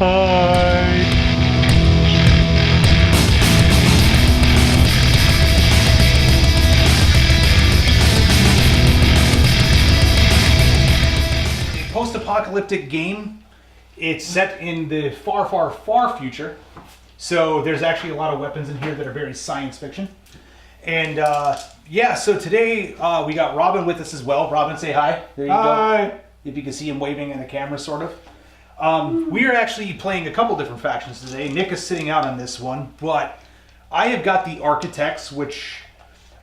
Hi. Post-apocalyptic game. It's set in the far, far, far future. So there's actually a lot of weapons in here that are very science fiction. And yeah, so today we got Robin with us as well. Robin, say hi. There you go. If you can see him waving in the camera, sort of. We are actually playing a couple different factions today. Nick is sitting out on this one, but I have got the Architechs, which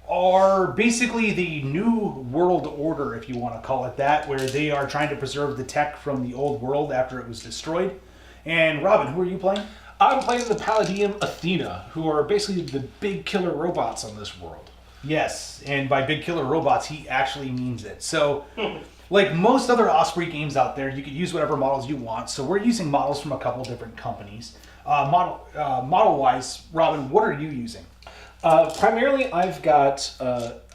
are basically the new world order, if you want to call it that, where they are trying to preserve the tech from the old world after it was destroyed. And Robin, who are you playing? I'm playing the Palladium Athena, who are basically the big killer robots on this world. Yes, and by big killer robots, he actually means it. So, like most other Osprey games out there, you can use whatever models you want. So we're using models from a couple different companies. Model-wise, Robin, what are you using? Primarily, I've got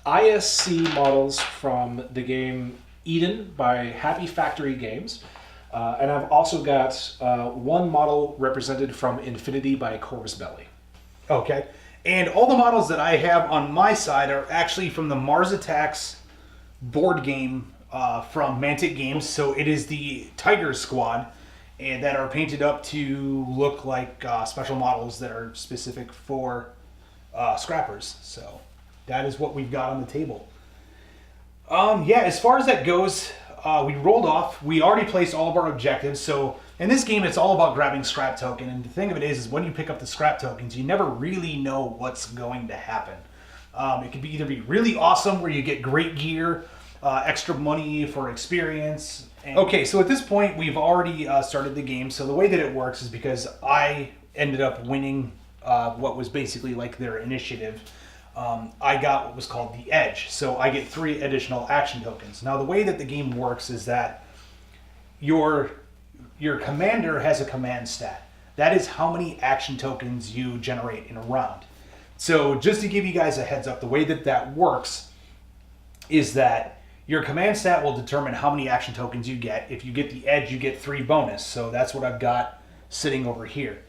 ISC models from the game Eden by Happy Factory Games. And I've also got one model represented from Infinity by Corvus Belli. Okay. And all the models that I have on my side are actually from the Mars Attacks board game from Mantic Games. So it is the Tiger Squad, and that are painted up to look like special models that are specific for scrappers. So that is what we've got on the table. Yeah, as far as that goes, we rolled off. We already placed all of our objectives. So in this game, it's all about grabbing scrap token. And the thing of it is when you pick up the scrap tokens, you never really know what's going to happen. It could either be really awesome where you get great gear, extra money for experience. Okay, so at this point, we've already started the game. So the way that it works is because I ended up winning what was basically like their initiative. I got what was called the Edge. So I get 3 additional action tokens. Now the way that the game works is that your commander has a command stat. That is how many action tokens you generate in a round. So just to give you guys a heads up, the way that that works is that your command stat will determine how many action tokens you get. If you get the Edge, you get 3 bonus. So that's what I've got sitting over here.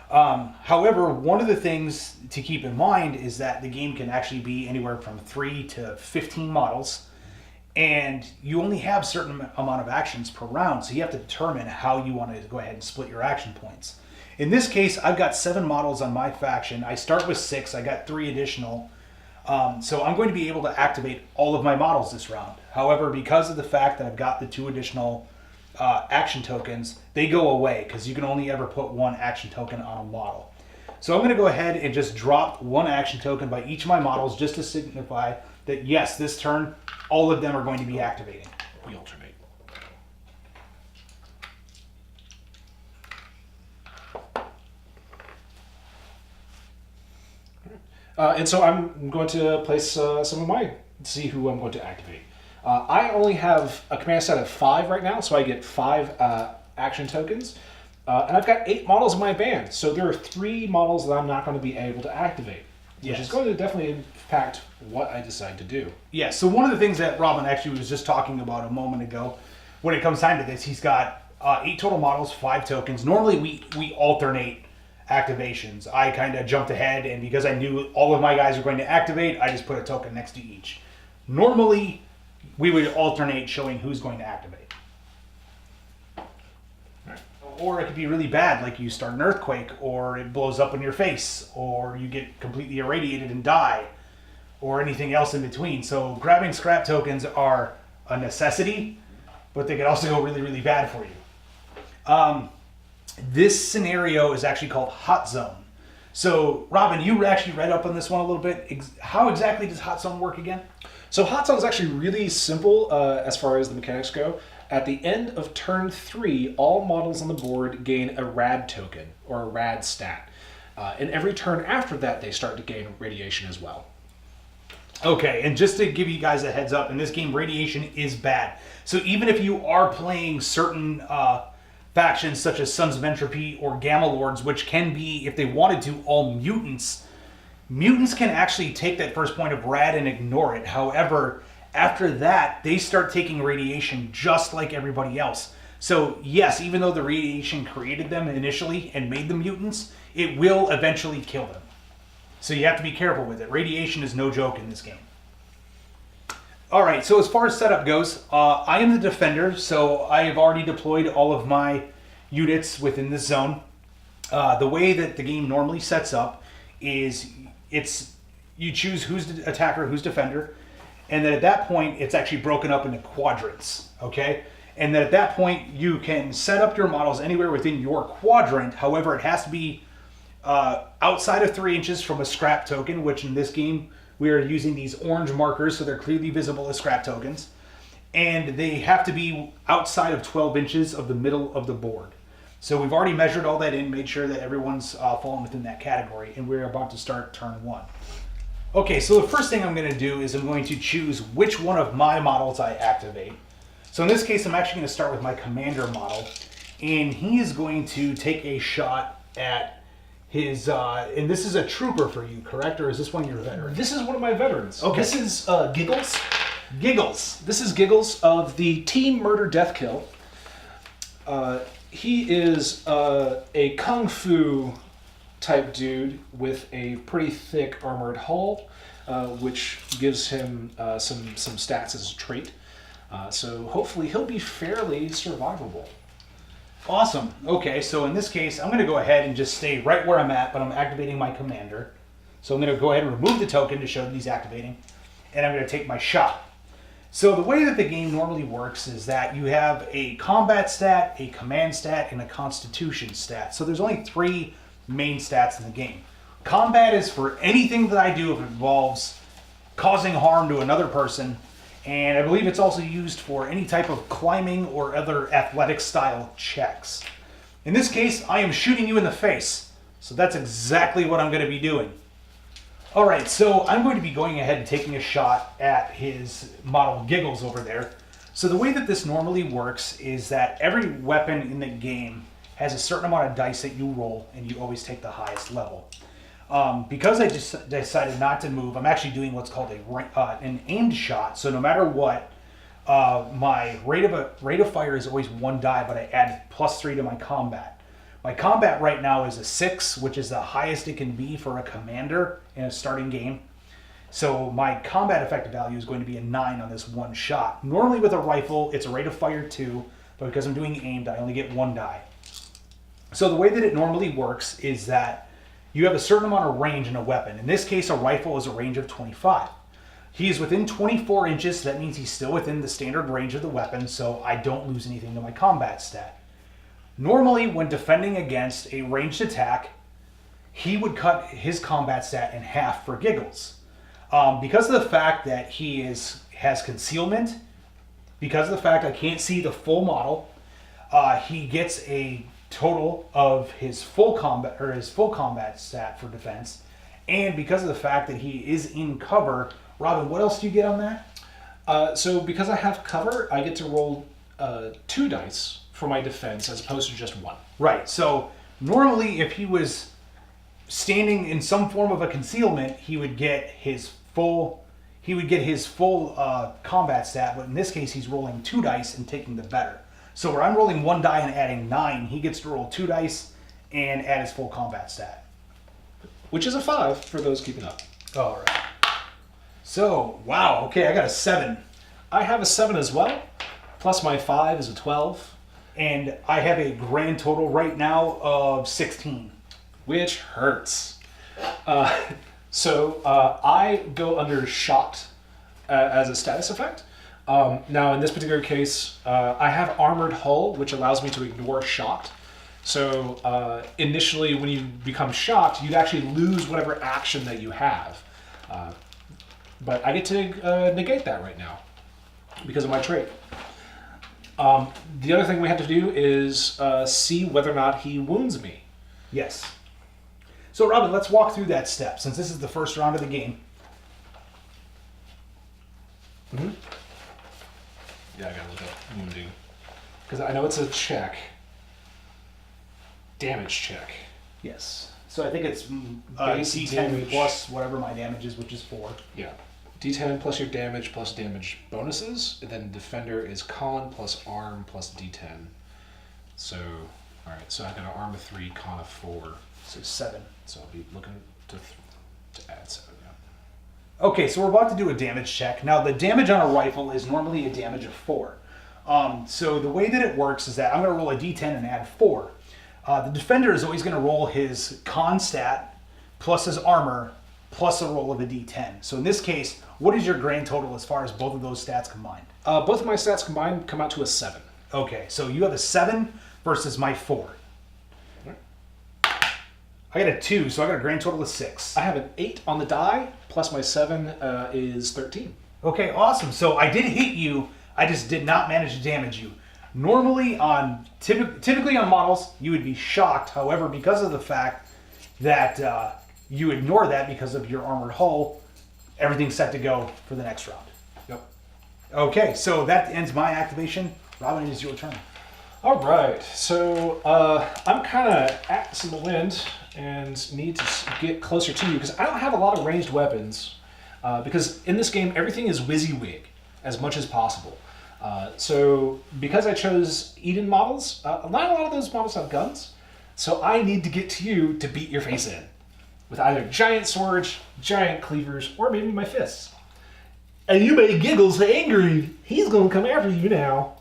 However, one of the things to keep in mind is that the game can actually be anywhere from 3 to 15 models, and you only have a certain amount of actions per round, so you have to determine how you want to go ahead and split your action points. In this case, I've got 7 models on my faction. I start with 6. I got 3 additional. So I'm going to be able to activate all of my models this round. However, because of the fact that I've got the 2 additional action tokens, they go away because you can only ever put 1 action token on a model. So I'm going to go ahead and just drop 1 action token by each of my models just to signify that yes, this turn all of them are going to be activating. We alternate. And so I'm going to place some of mine to see who I'm going to activate. I only have a command set of 5 right now, so I get 5 action tokens. And I've got 8 models in my band, so there are 3 models that I'm not going to be able to activate, which is going to definitely impact what I decide to do. Yeah, so one of the things that Robin actually was just talking about a moment ago, when it comes time to this, he's got 8 total models, 5 tokens. Normally we alternate activations. I kind of jumped ahead, and because I knew all of my guys were going to activate, I just put a token next to each. Normally, we would alternate showing who's going to activate. Right. Or it could be really bad, like you start an earthquake, or it blows up in your face, or you get completely irradiated and die, or anything else in between. So grabbing scrap tokens are a necessity, but they could also go really, really bad for you. This scenario is actually called Hot Zone. So, Robin, you actually read up on this one a little bit. How exactly does Hot Zone work again? So Hot Zone is actually really simple as far as the mechanics go. At the end of turn 3, all models on the board gain a rad token, or a rad stat. And every turn after that, they start to gain radiation as well. Okay, and just to give you guys a heads up, in this game, radiation is bad. So even if you are playing certain factions such as Sons of Entropy or Gamma Lords, which can be, if they wanted to, all mutants, mutants can actually take that first point of rad and ignore it. However, after that, they start taking radiation just like everybody else. So yes, even though the radiation created them initially and made them mutants, it will eventually kill them. So you have to be careful with it. Radiation is no joke in this game. Alright, so as far as setup goes, I am the defender, so I have already deployed all of my units within this zone. The way that the game normally sets up is you choose who's the attacker, who's defender, and then at that point it's actually broken up into quadrants, okay? And then at that point you can set up your models anywhere within your quadrant. However, it has to be outside of 3 inches from a scrap token, which in this game we are using these orange markers so they're clearly visible as scrap tokens. And they have to be outside of 12 inches of the middle of the board. So we've already measured all that in, made sure that everyone's fallen within that category, and we're about to start turn 1. Okay, so the first thing I'm going to do is I'm going to choose which one of my models I activate. So in this case, I'm actually going to start with my commander model, and he is going to take a shot at his, and this is a trooper for you, correct? Or is this one of your veterans? This is one of my veterans. Okay. This is Giggles. Giggles. This is Giggles of the Team Murder Death Kill. He is a kung fu type dude with a pretty thick armored hull, which gives him some stats as a trait. So hopefully he'll be fairly survivable. Awesome. Okay, so in this case, I'm going to go ahead and just stay right where I'm at, but I'm activating my commander. So I'm going to go ahead and remove the token to show that he's activating, and I'm going to take my shot. So the way that the game normally works is that you have a combat stat, a command stat, and a constitution stat. So there's only 3 main stats in the game. Combat is for anything that I do if it involves causing harm to another person, and I believe it's also used for any type of climbing or other athletic style checks. In this case, I am shooting you in the face, so that's exactly what I'm going to be doing. Alright, so I'm going to be going ahead and taking a shot at his model Giggles over there. So the way that this normally works is that every weapon in the game has a certain amount of dice that you roll, and you always take the highest level. Because I just decided not to move, I'm actually doing what's called an aimed shot. So no matter what, my rate of fire is always 1 die, but I add +3 to my combat. My combat right now is a 6, which is the highest it can be for a commander in a starting game. So my combat effective value is going to be a 9 on this 1 shot. Normally with a rifle, it's a rate of fire 2, but because I'm doing aimed, I only get 1 die. So the way that it normally works is that you have a certain amount of range in a weapon. In this case, a rifle is a range of 25. He is within 24 inches, so that means he's still within the standard range of the weapon, so I don't lose anything to my combat stat. Normally, when defending against a ranged attack, he would cut his combat stat in half for Giggles. Because of the fact that he has concealment, because of the fact I can't see the full model, he gets a total of his full combat stat for defense, and because of the fact that he is in cover. Robin, what else do you get on that? So because I have cover, I get to roll 2 dice for my defense as opposed to just 1. Right. So normally, if he was standing in some form of a concealment, he would get his full combat stat. But in this case, he's rolling 2 dice and taking the better. So where I'm rolling 1 die and adding 9, he gets to roll 2 dice and add his full combat stat. Which is a 5 for those keeping up. All right. So, wow, okay, I got a 7. I have a 7 as well, plus my 5 is a 12. And I have a grand total right now of 16. Which hurts. So I go under shot as a status effect. Now, in this particular case, I have Armored Hull, which allows me to ignore shocked. So initially, when you become shocked, you'd actually lose whatever action that you have. But I get to negate that right now because of my trait. The other thing we have to do is see whether or not he wounds me. Yes. So, Robin, let's walk through that step, since this is the first round of the game. Mm-hmm. Yeah, I gotta look up wounding. Because I know it's a check. Damage check. Yes. So I think it's Base D10 damage. plus whatever my damage is, which is 4. Yeah. D10 plus your damage plus damage bonuses. And then defender is con plus arm plus D10. So, all right. So I got an armor 3, con of 4. So 7. So I'll be looking to add 7. Yeah. Okay, so we're about to do a damage check. Now, the damage on a rifle is normally a damage of 4. So the way that it works is that I'm going to roll a d10 and add 4. The defender is always going to roll his con stat plus his armor plus a roll of a d10. So in this case, what is your grand total as far as both of those stats combined? Both of my stats combined come out to a 7. Okay, so you have a 7 versus my 4. I got a 2, so I got a grand total of 6. I have an 8 on the die, plus my 7 is 13. Okay, awesome. So I did hit you, I just did not manage to damage you. Normally, typically on models, you would be shocked. However, because of the fact that you ignore that because of your armored hull, everything's set to go for the next round. Yep. Okay, so that ends my activation. Robin, it is your turn. All right. So I'm kind of at in the wind and need to get closer to you because I don't have a lot of ranged weapons. Because in this game, everything is WYSIWYG as much as possible. So because I chose Eden models, not a lot of those models have guns. So I need to get to you to beat your face in with either giant swords, giant cleavers, or maybe my fists. And you made Giggles angry. He's going to come after you now.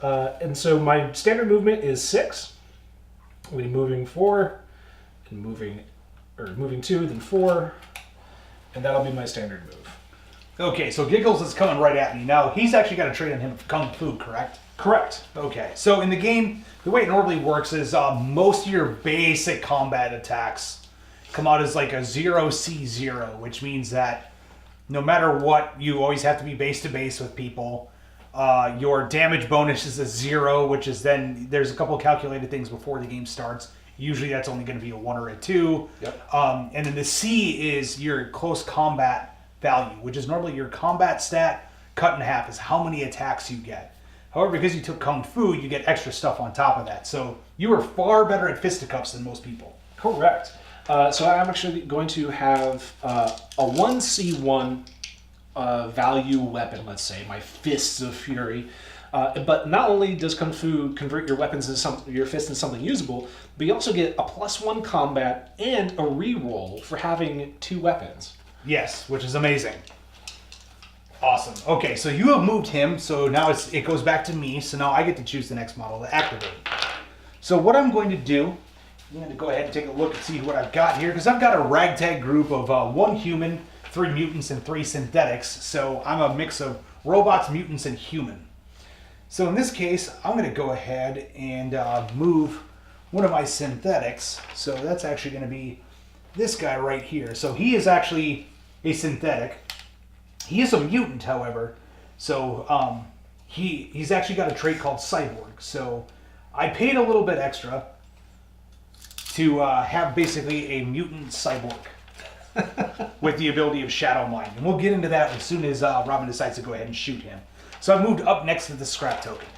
And so my standard movement is 6. We'll be moving 4, and moving 2, then 4, and that'll be my standard move. Okay, so Giggles is coming right at me. Now, he's actually got a trait on him of Kung Fu, correct? Correct. Okay, so in the game, the way it normally works is most of your basic combat attacks come out as like a 0C0, which means that no matter what, you always have to be base to base with people. Your damage bonus is a 0, which is then there's a couple of calculated things before the game starts. Usually that's only going to be a 1 or a 2. Yep. And then the C is your close combat value, which is normally your combat stat cut in half is how many attacks you get. However, because you took Kung Fu, you get extra stuff on top of that. So you are far better at fisticuffs than most people. Correct. So I'm actually going to have a 1C1 value weapon, let's say, my Fists of Fury. But not only does Kung Fu convert your weapons into your fists into something usable, but you also get a +1 combat and a reroll for having 2 weapons. Yes, which is amazing. Awesome. Okay, so you have moved him, so now it goes back to me, so now I get to choose the next model to activate. So what I'm going to do, I'm going to go ahead and take a look and see what I've got here, because I've got a ragtag group of 1 human, 3 mutants, and 3 synthetics, so I'm a mix of robots, mutants, and human. So in this case, I'm going to go ahead and move one of my synthetics, so that's actually going to be this guy right here. So he is actually a synthetic. He is a mutant, however, so he's actually got a trait called cyborg. So I paid a little bit extra to have basically a mutant cyborg with the ability of Shadow Mind. And we'll get into that as soon as Robin decides to go ahead and shoot him. So I've moved up next to the scrap token.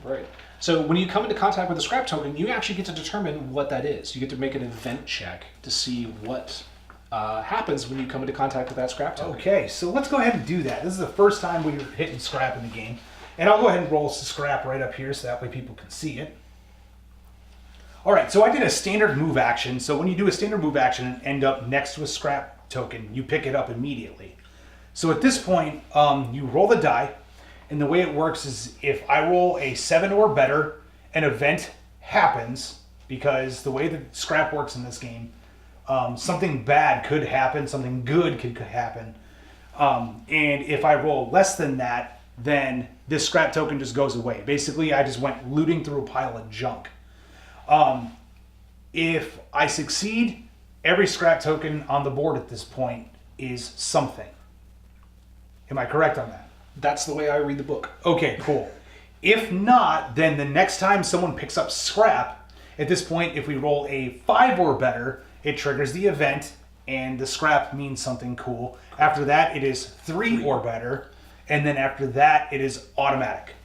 Right. So when you come into contact with the scrap token, you actually get to determine what that is. You get to make an event check to see what happens when you come into contact with that scrap token. Okay, so let's go ahead and do that. This is the first time we're hitting scrap in the game. And I'll go ahead and roll scrap right up here so that way people can see it. Alright, so I did a standard move action. So when you do a standard move action and end up next to a scrap token, you pick it up immediately. So at this point, you roll the die. And the way it works is if I roll a 7 or better, an event happens, because the way that scrap works in this game, something bad could happen, something good could happen. And if I roll less than that, then this scrap token just goes away. Basically, I just went looting through a pile of junk. If I succeed, every scrap token on the board at this point is something. Am I correct on that? That's the way I read the book. Okay, cool. If not, then the next time someone picks up scrap, at this point, if we roll a 5 or better, it triggers the event, and the scrap means something cool. After that, it is 3 or better, and then after that, it is automatic.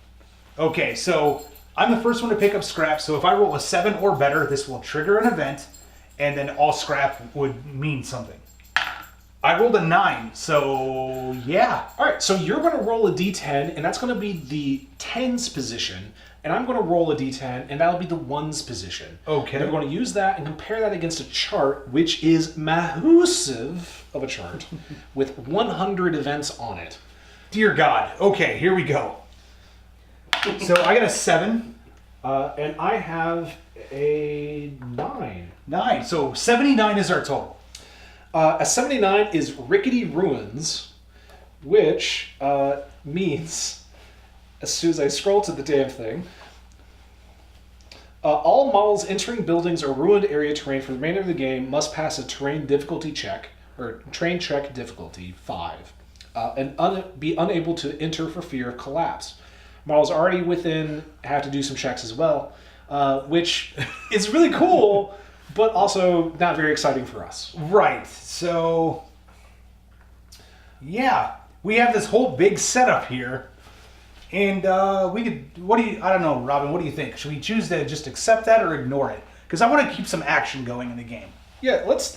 Okay, so I'm the first one to pick up scrap, so if I roll a 7 or better, this will trigger an event, and then all scrap would mean something. I rolled a 9, so yeah. All right, so you're going to roll a d10, and that's going to be the tens position. and I'm going to roll a d10, and that'll be the ones position. Okay. And I'm going to use that and compare that against a chart, which is massive of a chart, with 100 events on it. Dear God. Okay, here we go. So I got a 7. And I have a 9. 9. So 79 is our total. A 79 is Rickety Ruins, which means, as soon as I scroll to the damn thing, all models entering buildings or ruined area terrain for the remainder of the game must pass a terrain difficulty check, or terrain check difficulty 5, and be unable to enter for fear of collapse. Models already within have to do some checks as well, which is really cool, but also not very exciting for us. Right. So, yeah, we have this whole big setup here, and we could. I don't know, Robin. What do you think? Should we choose to just accept that or ignore it? Because I want to keep some action going in the game. Yeah, let's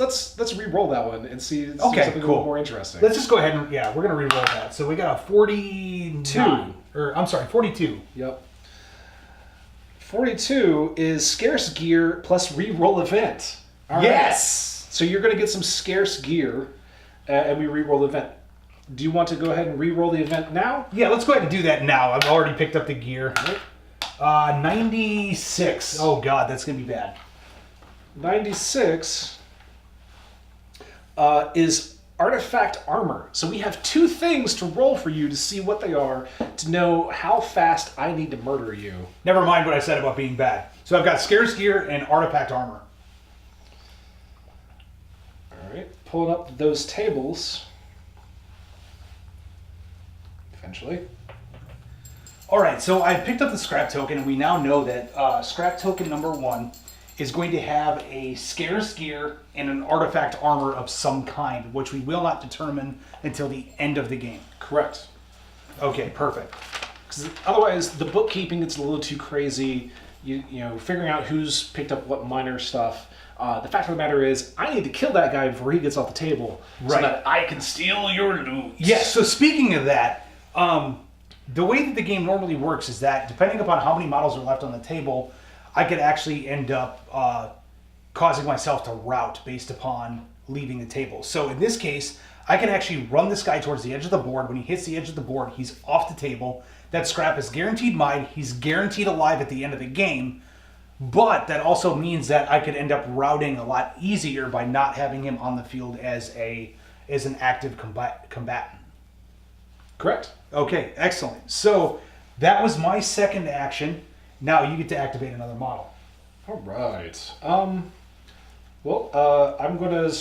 re-roll that one and see Okay, something a cool. little more interesting. Let's just go ahead and we're gonna re-roll that. So we got a 42. Or I'm sorry, 42. Yep. 42 is scarce gear plus re-roll event. All right. Yes. So you're going to get some scarce gear, and we re-roll the event. Do you want to go ahead and re-roll the event now? Yeah, let's go ahead and do that now. I've already picked up the gear. 96. Oh God, that's gonna be bad. 96 is artifact armor. So we have 2 things to roll for you to see what they are, to know how fast I need to murder you. Never mind what I said about being bad. So I've got scarce gear and artifact armor. All right, pulling up those tables. Eventually. All right, so I picked up the scrap token, and we now know that scrap token number 1 is going to have a scarce gear and an artifact armor of some kind, which we will not determine until the end of the game. Correct. Okay, perfect. Because otherwise, the bookkeeping gets a little too crazy. You know, figuring out who's picked up what minor stuff. The fact of the matter is, I need to kill that guy before he gets off the table, so Right. that I can steal your loot. Yes, so speaking of that, the way that the game normally works is that depending upon how many models are left on the table, I could actually end up causing myself to rout based upon leaving the table. So in this case, I can actually run this guy towards the edge of the board. When he hits the edge of the board, he's off the table. That scrap is guaranteed mine. He's guaranteed alive at the end of the game. But that also means that I could end up routing a lot easier by not having him on the field as an active combatant. Correct. Okay, excellent. So that was my second action. Now you get to activate another model. All right. I'm going to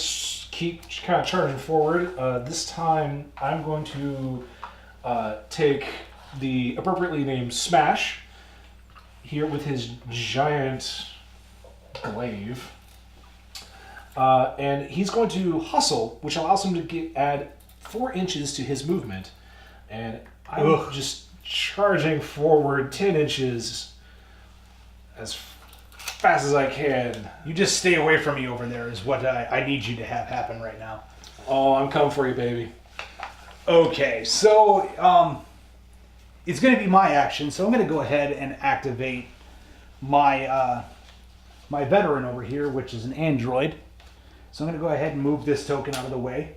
keep kind of charging forward. This time, I'm going to take the appropriately named Smash here with his giant glaive. And he's going to hustle, which allows him to add 4 inches to his movement. And I'm just charging forward 10 inches as fast as I can. You just stay away from me over there is what I need you to have happen right now. Oh, I'm coming for you, baby. Okay, so it's going to be my action, so I'm going to go ahead and activate my my veteran over here, which is an android. So I'm going to go ahead and move this token out of the way.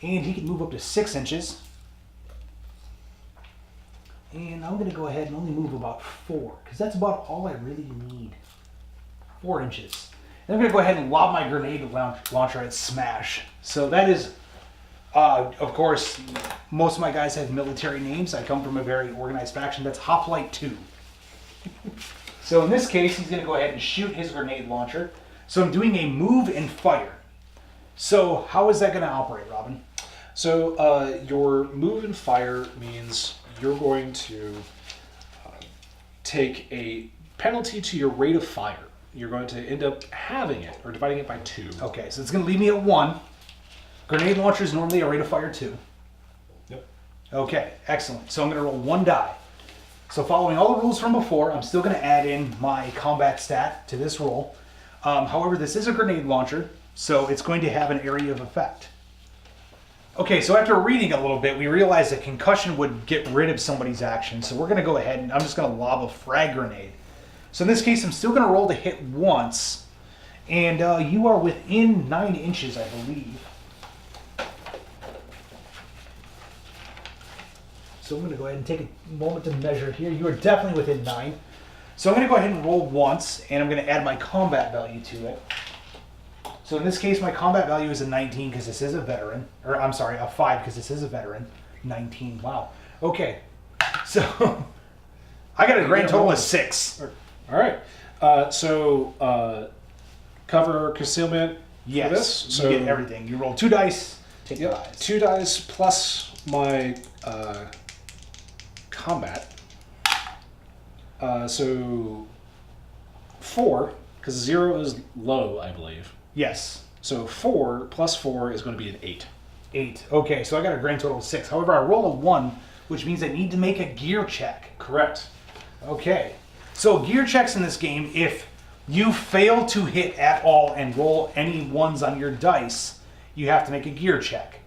And he can move up to 6 inches. And I'm going to go ahead and only move about 4, because that's about all I really need. 4 inches. And I'm going to go ahead and lob my grenade launcher at Smash. So that is, of course, most of my guys have military names. I come from a very organized faction. That's Hoplite 2. So in this case, he's going to go ahead and shoot his grenade launcher. So I'm doing a move and fire. So how is that going to operate, Robin? So your move and fire means you're going to take a penalty to your rate of fire. You're going to end up having it, or dividing it by 2. Okay, so it's going to leave me at 1. Grenade launcher is normally a rate of fire 2. Yep. Okay, excellent. So I'm going to roll 1 die. So following all the rules from before, I'm still going to add in my combat stat to this roll. However, this is a grenade launcher, so it's going to have an area of effect. Okay, so after reading a little bit, we realized that concussion would get rid of somebody's action. So we're going to go ahead and I'm just going to lob a frag grenade. So in this case, I'm still going to roll to hit once. And you are within 9 inches, I believe. So I'm going to go ahead and take a moment to measure here. You are definitely within 9. So I'm going to go ahead and roll once, and I'm going to add my combat value to it. So in this case, my combat value is a 19 because this is a veteran. Or I'm sorry, a 5 because this is a veteran. 19, wow. Okay, so I got a grand total of 6. All right. Cover concealment. Yes, for this. So you get everything. You roll 2 dice, take the dice. 2 dice plus my combat. So 4, because 0 is low, I believe. Yes. So 4 plus 4 is going to be an 8. 8. Okay, so I got a grand total of 6. However, I roll a 1, which means I need to make a gear check. Correct. Okay. So gear checks in this game, if you fail to hit at all and roll any 1s on your dice, you have to make a gear check.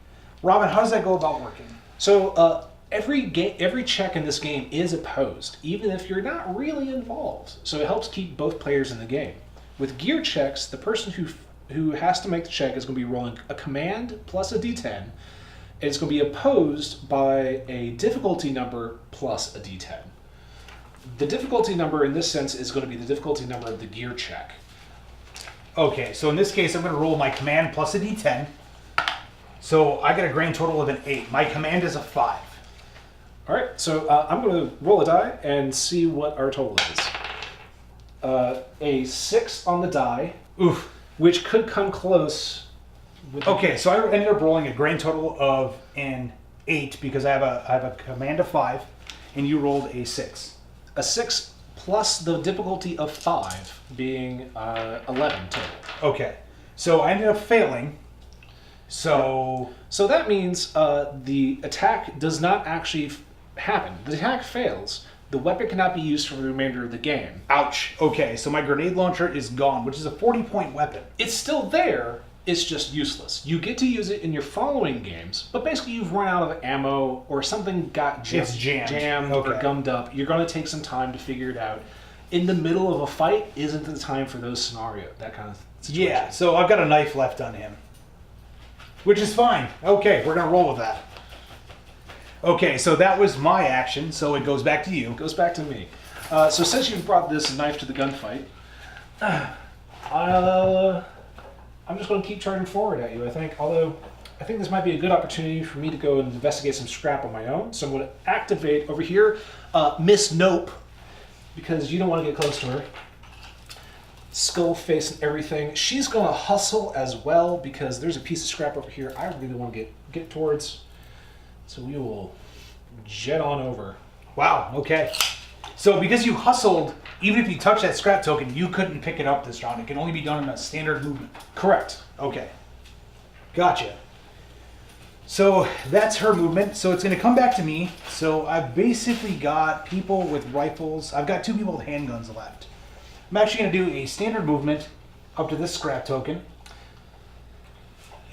Robin, how does that go about working? So every check in this game is opposed, even if you're not really involved. So it helps keep both players in the game. With gear checks, the person who has to make the check is going to be rolling a command plus a d10, and it's going to be opposed by a difficulty number plus a d10. The difficulty number in this sense is going to be the difficulty number of the gear check. Okay, so in this case, I'm going to roll my command plus a d10. So I get a grand total of an 8. My command is a 5. All right, so I'm going to roll a die and see what our total is. A 6 on the die, Oof. which could come close. Okay, so I ended up rolling a grand total of an 8 because I have a command of 5, and you rolled a 6. A 6 plus the difficulty of 5 being 11 total. Okay, so I ended up failing. So that means the attack does not actually happen. The attack fails. The weapon cannot be used for the remainder of the game. ouch. Okay, so my grenade launcher is gone, which is a 40-point weapon. It's still there. It's just useless. You get to use it in your following games, but basically you've run out of ammo or something got jammed Okay. or gummed up. You're going to take some time to figure it out. In the middle of a fight isn't the time for those scenarios, that kind of situation. Yeah, so I've got a knife left on him, which is fine. Okay, we're going to roll with that. Okay, so that was my action, so it goes back to you. It goes back to me. So since you've brought this knife to the gunfight, I'm just going to keep charging forward at you, I think. Although, I think this might be a good opportunity for me to go and investigate some scrap on my own. So I'm going to activate over here Miss Nope, because you don't want to get close to her. Skull face and everything. She's going to hustle as well, because there's a piece of scrap over here I really want to get towards. So we will jet on over. Wow, okay. So because you hustled, even if you touch that scrap token, you couldn't pick it up this round. It can only be done in a standard movement. Correct. Okay. Gotcha. So that's her movement. So it's going to come back to me. So I've basically got people with rifles. I've got 2 people with handguns left. I'm actually going to do a standard movement up to this scrap token.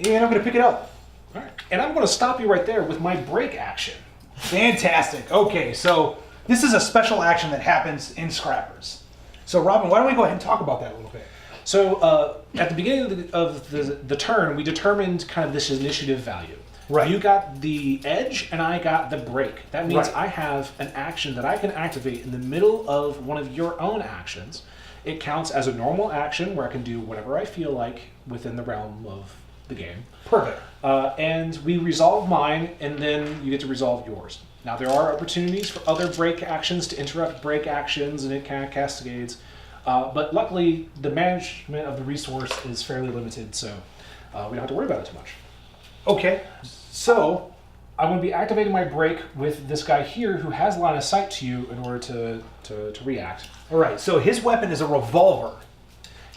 And I'm going to pick it up. All right. And I'm going to stop you right there with my break action. Fantastic. Okay, so this is a special action that happens in Scrappers. So Robin, why don't we go ahead and talk about that a little bit? So at the beginning of the turn, we determined kind of this initiative value. Right. You got the edge, and I got the break. That means Right. I have an action that I can activate in the middle of one of your own actions. It counts as a normal action where I can do whatever I feel like within the realm of the game. Perfect. And we resolve mine, and then you get to resolve yours. Now, there are opportunities for other break actions to interrupt break actions, and it kind of cascades. But luckily, the management of the resource is fairly limited, so we don't have to worry about it too much. Okay, so I'm going to be activating my break with this guy here who has line of sight to you in order to react. all right. So his weapon is a revolver.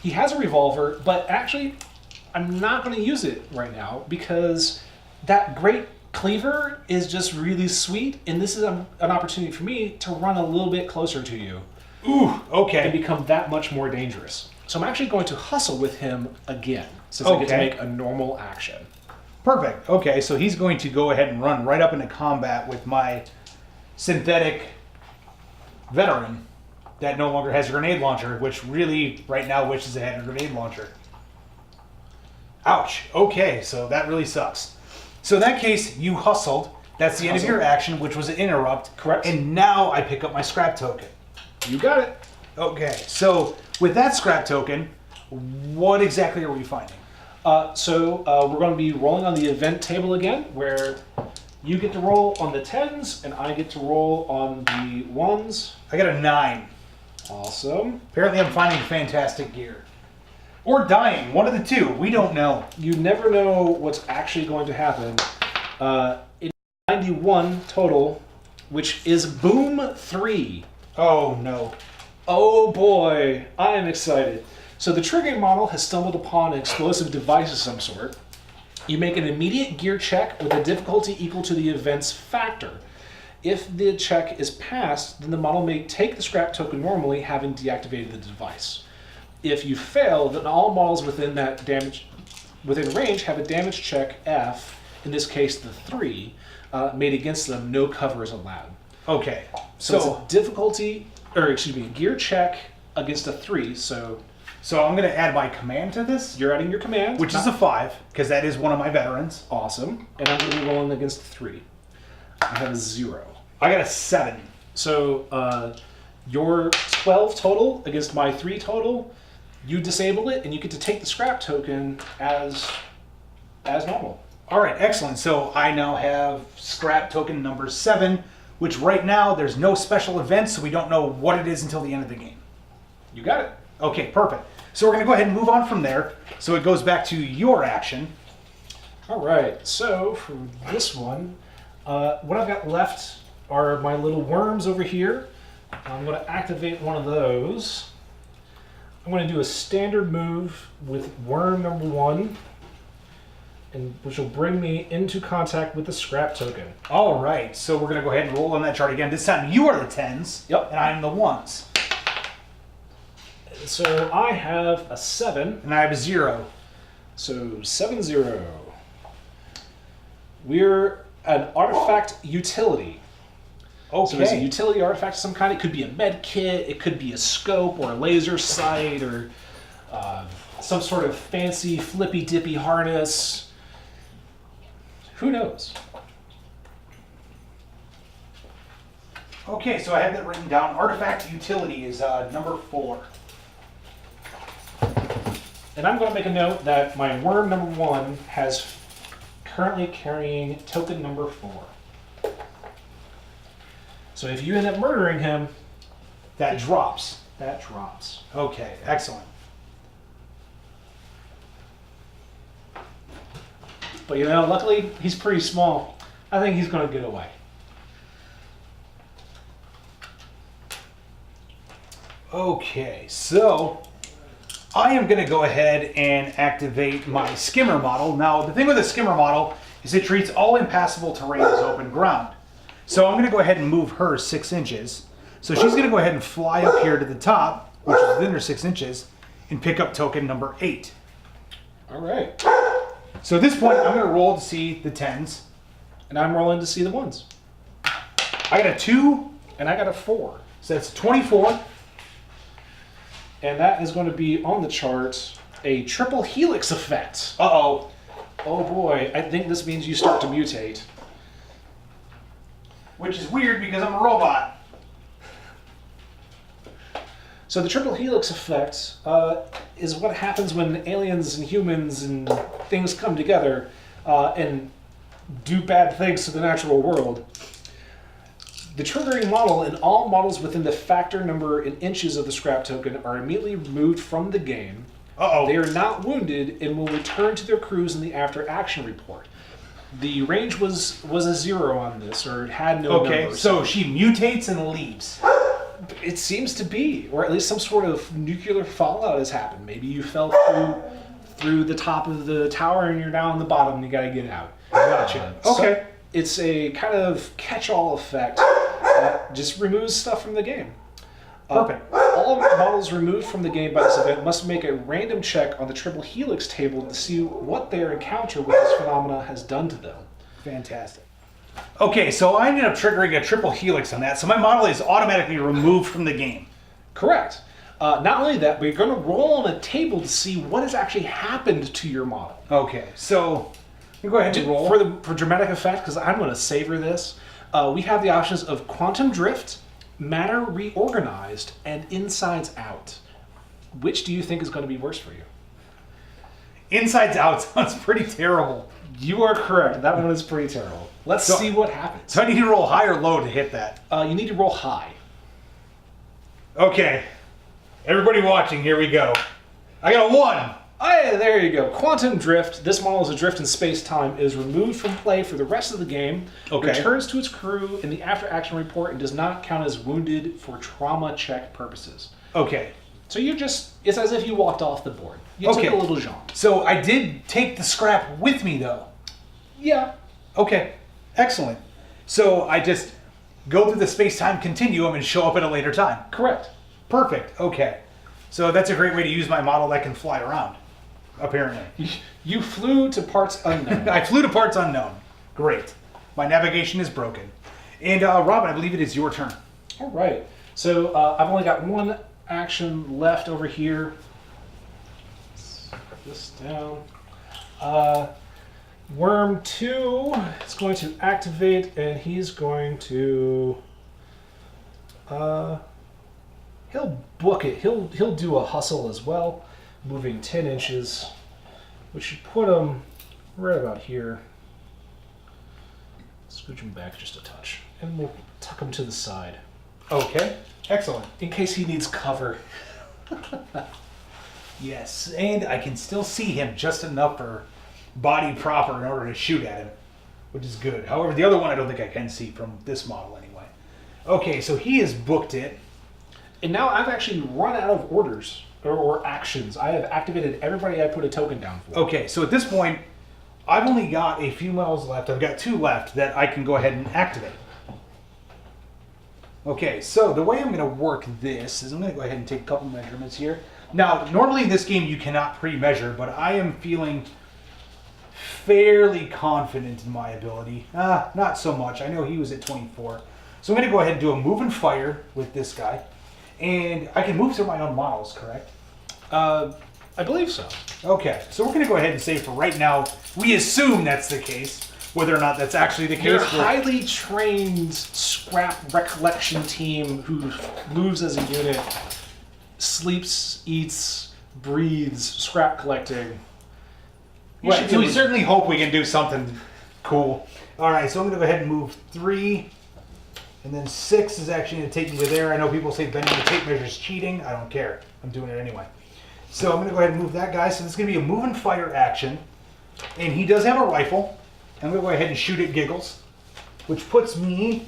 He has a revolver, but actually, I'm not going to use it right now because that great cleaver is just really sweet, and this is an opportunity for me to run a little bit closer to you. Ooh, And okay. become that much more dangerous. So I'm actually going to hustle with him again, since I get to Okay. make a normal action. Perfect. Okay, so he's going to go ahead and run right up into combat with my synthetic veteran that no longer has a grenade launcher, which really right now wishes it had a grenade launcher. Ouch. Okay, so that really sucks. So in that case, you hustled. That's the end of your action, which was an interrupt. Correct. And now I pick up my scrap token. You got it. Okay, so with that scrap token, what exactly are we finding? We're going to be rolling on the event table again, where you get to roll on the 10s, and I get to roll on the 1s. I got a 9. Awesome. Apparently I'm finding fantastic gear. Or dying, one of the two. We don't know. You never know what's actually going to happen. It's 91 total, which is boom 3. Oh, no. Oh boy, I am excited. So the triggering model has stumbled upon an explosive device of some sort. You make an immediate gear check with a difficulty equal to the event's factor. If the check is passed, then the model may take the scrap token normally, having deactivated the device. If you fail, then all models within range have a damage check F, in this case the 3, made against them. No cover is allowed. Okay. So it's a difficulty, gear check against a 3. So I'm going to add my command to this, you're adding your command, which is a 5, because that is one of my veterans. Awesome. And I'm going to be rolling against a 3. I have a 0. I got a 7. So your 12 total against my 3 total, you disable it, and you get to take the scrap token as normal. All right, excellent. So I now have scrap token number 7, which right now there's no special events, so we don't know what it is until the end of the game. You got it. Okay, perfect. So we're going to go ahead and move on from there. So it goes back to your action. All right. So for this one, what I've got left are my little worms over here. I'm going to activate one of those. I'm going to do a standard move with worm number 1, which will bring me into contact with the scrap token. All right, so we're going to go ahead and roll on that chart again. This time you are the 10s, Yep. and I'm the 1s. So I have a 7. And I have a 0. So 7-0. We're an artifact utility. Okay. So there's a utility artifact of some kind. It could be a med kit, it could be a scope or a laser sight or some sort of fancy flippy dippy harness. Who knows? Okay, so I have that written down. Artifact utility is number 4. And I'm going to make a note that my worm number 1 has currently carrying token number 4. So if you end up murdering him, That drops. that drops. Okay, excellent. But luckily, he's pretty small. I think he's going to get away. Okay, so I am going to go ahead and activate my skimmer model. Now, the thing with a skimmer model is it treats all impassable terrain as open ground. So I'm going to go ahead and move her 6 inches. So she's going to go ahead and fly up here to the top, which is within her 6 inches, and pick up token number 8. All right. So at this point, I'm going to roll to see the 10s. And I'm rolling to see the 1s. I got a 2, And I got a 4. so that's 24. And that is going to be on the chart a triple helix effect. Uh-oh. Oh boy, I think this means you start to mutate. Which is weird because I'm a robot. So the triple helix effect is what happens when aliens and humans and things come together and do bad things to the natural world. The triggering model and all models within the factor number in inches of the scrap token are immediately removed from the game. Uh-oh. They are not wounded and will return to their crews in the after action report. The range was a 0 on this, or it had no Okay, number. so she mutates and leaves. It seems to be, or at least some sort of nuclear fallout has happened. Maybe you fell through the top of the tower and you're now on the bottom and you got to get out. Gotcha. So Okay. it's a kind of catch-all effect that just removes stuff from the game. Perfect. All models removed from the game by this event must make a random check on the triple helix table to see what their encounter with this phenomena has done to them. Fantastic. Okay, so I ended up triggering a triple helix on that, so my model is automatically removed from the game. Correct. Not only that, but you're going to roll on a table to see what has actually happened to your model. Okay, so you go ahead and roll. For dramatic effect, because I'm going to savor this, we have the options of quantum drift, matter reorganized, and insides out. Which do you think is going to be worse for you? Insides out sounds pretty terrible. You are correct. That one is pretty terrible. Let's see what happens. So I need to roll high or low to hit that? You need to roll high. Okay. Everybody watching, here we go. I got a 1. Hey, there you go. Quantum drift. This model is adrift in space-time, is removed from play for the rest of the game, returns to its crew in the after-action report, and does not count as wounded for trauma check purposes. Okay. So it's as if you walked off the board. You took a little jaunt. So I did take the scrap with me, though. Yeah. Okay. Excellent. So I just go through the space-time continuum and show up at a later time. Correct. Perfect. Okay. So that's a great way to use my model that can fly around, apparently. You flew to parts unknown. I flew to parts unknown. Great. My navigation is broken. And Robin, I believe it is your turn. All right. So I've only got one action left over here. Let's put this down. Worm 2 is going to activate, and he's going to... he'll book it. He'll do a hustle as well, moving 10 inches, which should put him right about here. Scooch him back just a touch, and we'll tuck him to the side. Okay. Excellent. In case he needs cover. Yes, and I can still see him just enough for body proper in order to shoot at him, which is good. However, the other one I don't think I can see from this model anyway. Okay, so he has booked it. And now I've actually run out of orders or actions. I have activated everybody I put a token down for. Okay, so at this point, I've only got a few models left. I've got 2 left that I can go ahead and activate. Okay, so the way I'm going to work this is I'm going to go ahead and take a couple measurements here. Now, normally in this game you cannot pre-measure, but I am feeling fairly confident in my ability. Not so much. I know he was at 24. So I'm going to go ahead and do a move and fire with this guy. And I can move through my own models, correct? I believe so. Okay, so we're going to go ahead and say for right now, we assume that's the case. Whether or not that's actually the case. Your highly trained scrap recollection team who moves as a unit, sleeps, eats, breathes, scrap collecting. Right, so we certainly hope we can do something cool. All right, so I'm going to go ahead and move 3. And then 6 is actually going to take me to there. I know people say bending the tape measure is cheating. I don't care. I'm doing it anyway. So I'm going to go ahead and move that guy. So this is going to be a move and fire action. And he does have a rifle. I'm going to go ahead and shoot at Giggles, which puts me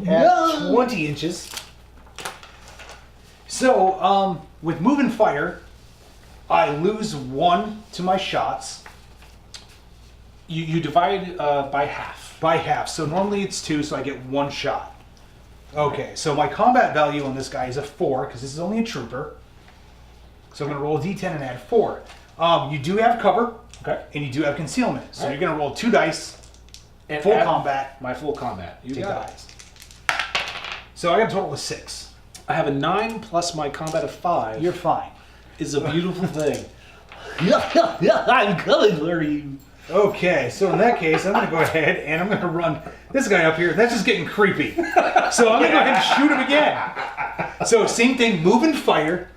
at 20 inches. So with move and fire, I lose 1 to my shots. You divide by half. By half. So normally it's 2, so I get 1 shot. Okay, so my combat value on this guy is a 4, because this is only a trooper. So I'm going to roll a d10 and add 4. You do have cover, okay, and you do have concealment. So you're going to roll 2 dice, and full combat. My full combat. You got it. So I got a total of 6. I have a 9 plus my combat of 5. You're fine. Is a beautiful thing. I'm coming for you. Okay, so in that case, I'm going to go ahead and I'm going to run this guy up here. That's just getting creepy. So I'm going to go ahead and shoot him again. So same thing, move and fire.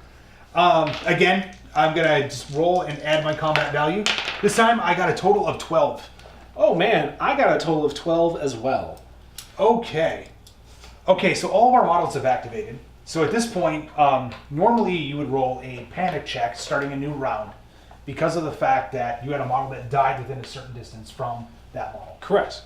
Again, I'm going to just roll and add my combat value. This time I got a total of 12. Oh man, I got a total of 12 as well. Okay. Okay, so all of our models have activated. So at this point, normally you would roll a panic check starting a new round, because of the fact that you had a model that died within a certain distance from that model. Correct.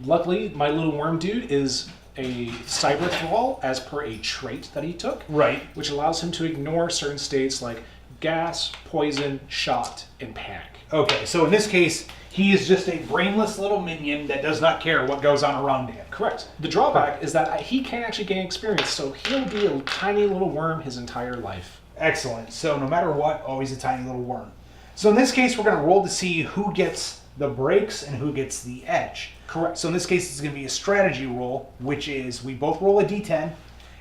Luckily, my little worm dude is a cyber thrall as per a trait that he took. Right. Which allows him to ignore certain states like gas, poison, shot, and panic. Okay, so in this case, He is just a brainless little minion that does not care what goes on around him. Correct. The drawback is that he can't actually gain experience, so he'll be a tiny little worm his entire life. Excellent. So no matter what, always a tiny little worm. So in this case, we're going to roll to see who gets the breaks and who gets the edge. Correct. So in this case, it's going to be a strategy roll, which is we both roll a d10,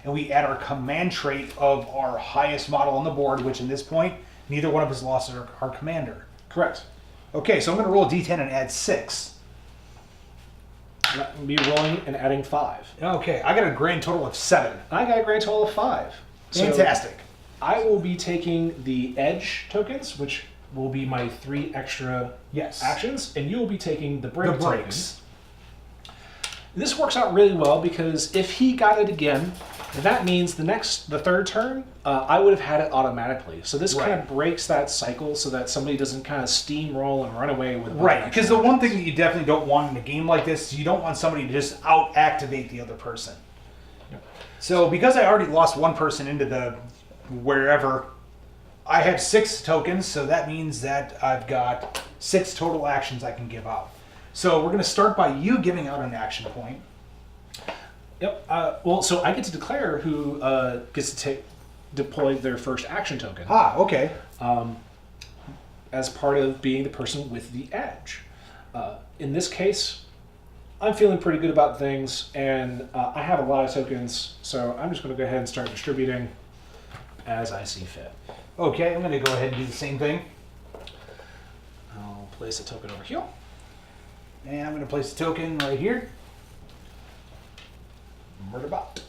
and we add our command trait of our highest model on the board, which in this point, neither one of us lost our commander. Correct. Okay, so I'm going to roll a d10 and add 6. That would be rolling and adding 5. Okay, I got a grand total of 7. I got a grand total of 5. Fantastic. So I will be taking the edge tokens, which will be my 3 extra actions, and you will be taking the break tokens. This works out really well because if he got it again, that means the third turn, I would have had it automatically. So this kind of breaks that cycle so that somebody doesn't kind of steamroll and run away with. Right, because the one thing that you definitely don't want in a game like this, you don't want somebody to just out-activate the other person. Yep. So because I already lost one person into the wherever, I have 6 tokens, so that means that I've got 6 total actions I can give out. So we're going to start by you giving out an action point. Yep. Well, so I get to declare who gets to deploy their first action token. Ah, okay. As part of being the person with the edge. In this case, I'm feeling pretty good about things, and I have a lot of tokens, so I'm just going to go ahead and start distributing as I see fit. Okay, I'm going to go ahead and do the same thing. I'll place a token over here. And I'm going to place a token right here. Murderbot.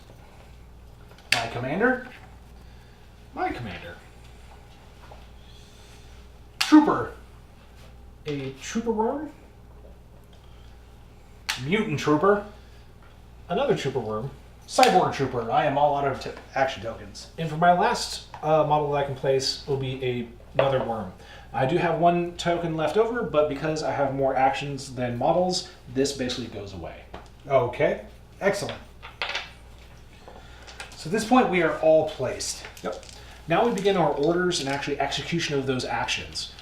My commander. My commander. Trooper. A trooper worm. Mutant trooper. Another trooper worm. Cyborg trooper. I am all out of action tokens. And for my last model that I can place will be another worm. I do have 1 token left over, but because I have more actions than models, this basically goes away. Okay, excellent. So at this point, we are all placed. Yep. Now we begin our orders and actually execution of those actions.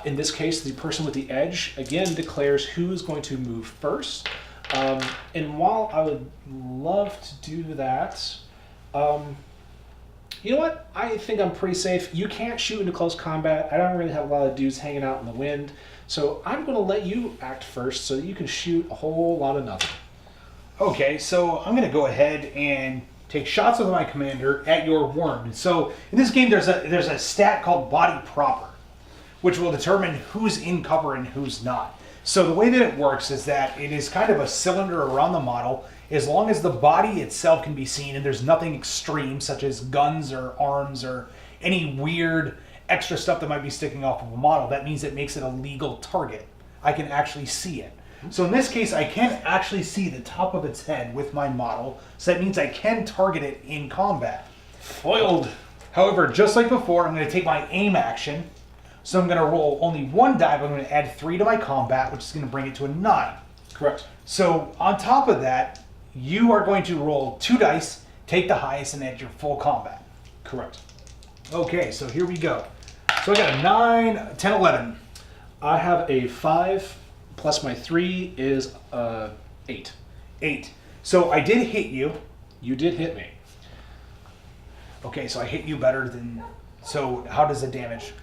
In this case, the person with the edge, again, declares who is going to move first. And while I would love to do that, you know what? I think I'm pretty safe. You can't shoot into close combat. I don't really have a lot of dudes hanging out in the wind. So I'm going to let you act first so that you can shoot a whole lot of nothing. Okay, so I'm going to go ahead and take shots with my commander at your worm. So in this game, there's a stat called body proper, which will determine who's in cover and who's not. So the way that it works is that it is kind of a cylinder around the model. As long as the body itself can be seen and there's nothing extreme, such as guns or arms or any weird extra stuff that might be sticking off of a model, that means it makes it a legal target. I can actually see it. So in this case, I can actually see the top of its head with my model, so that means I can target it in combat. Foiled. However, just like before, I'm going to take my aim action. So I'm going to roll only 1 die, but I'm going to add 3 to my combat, which is going to bring it to a 9. Correct. So on top of that, you are going to roll 2 dice, take the highest, and add your full combat. Correct. Okay, so here we go. So I got a 9, 10, 11. I have a 5 plus my 3 is 8. 8. So I did hit you. You did hit me. Okay, so I hit you better than... So how does the damage?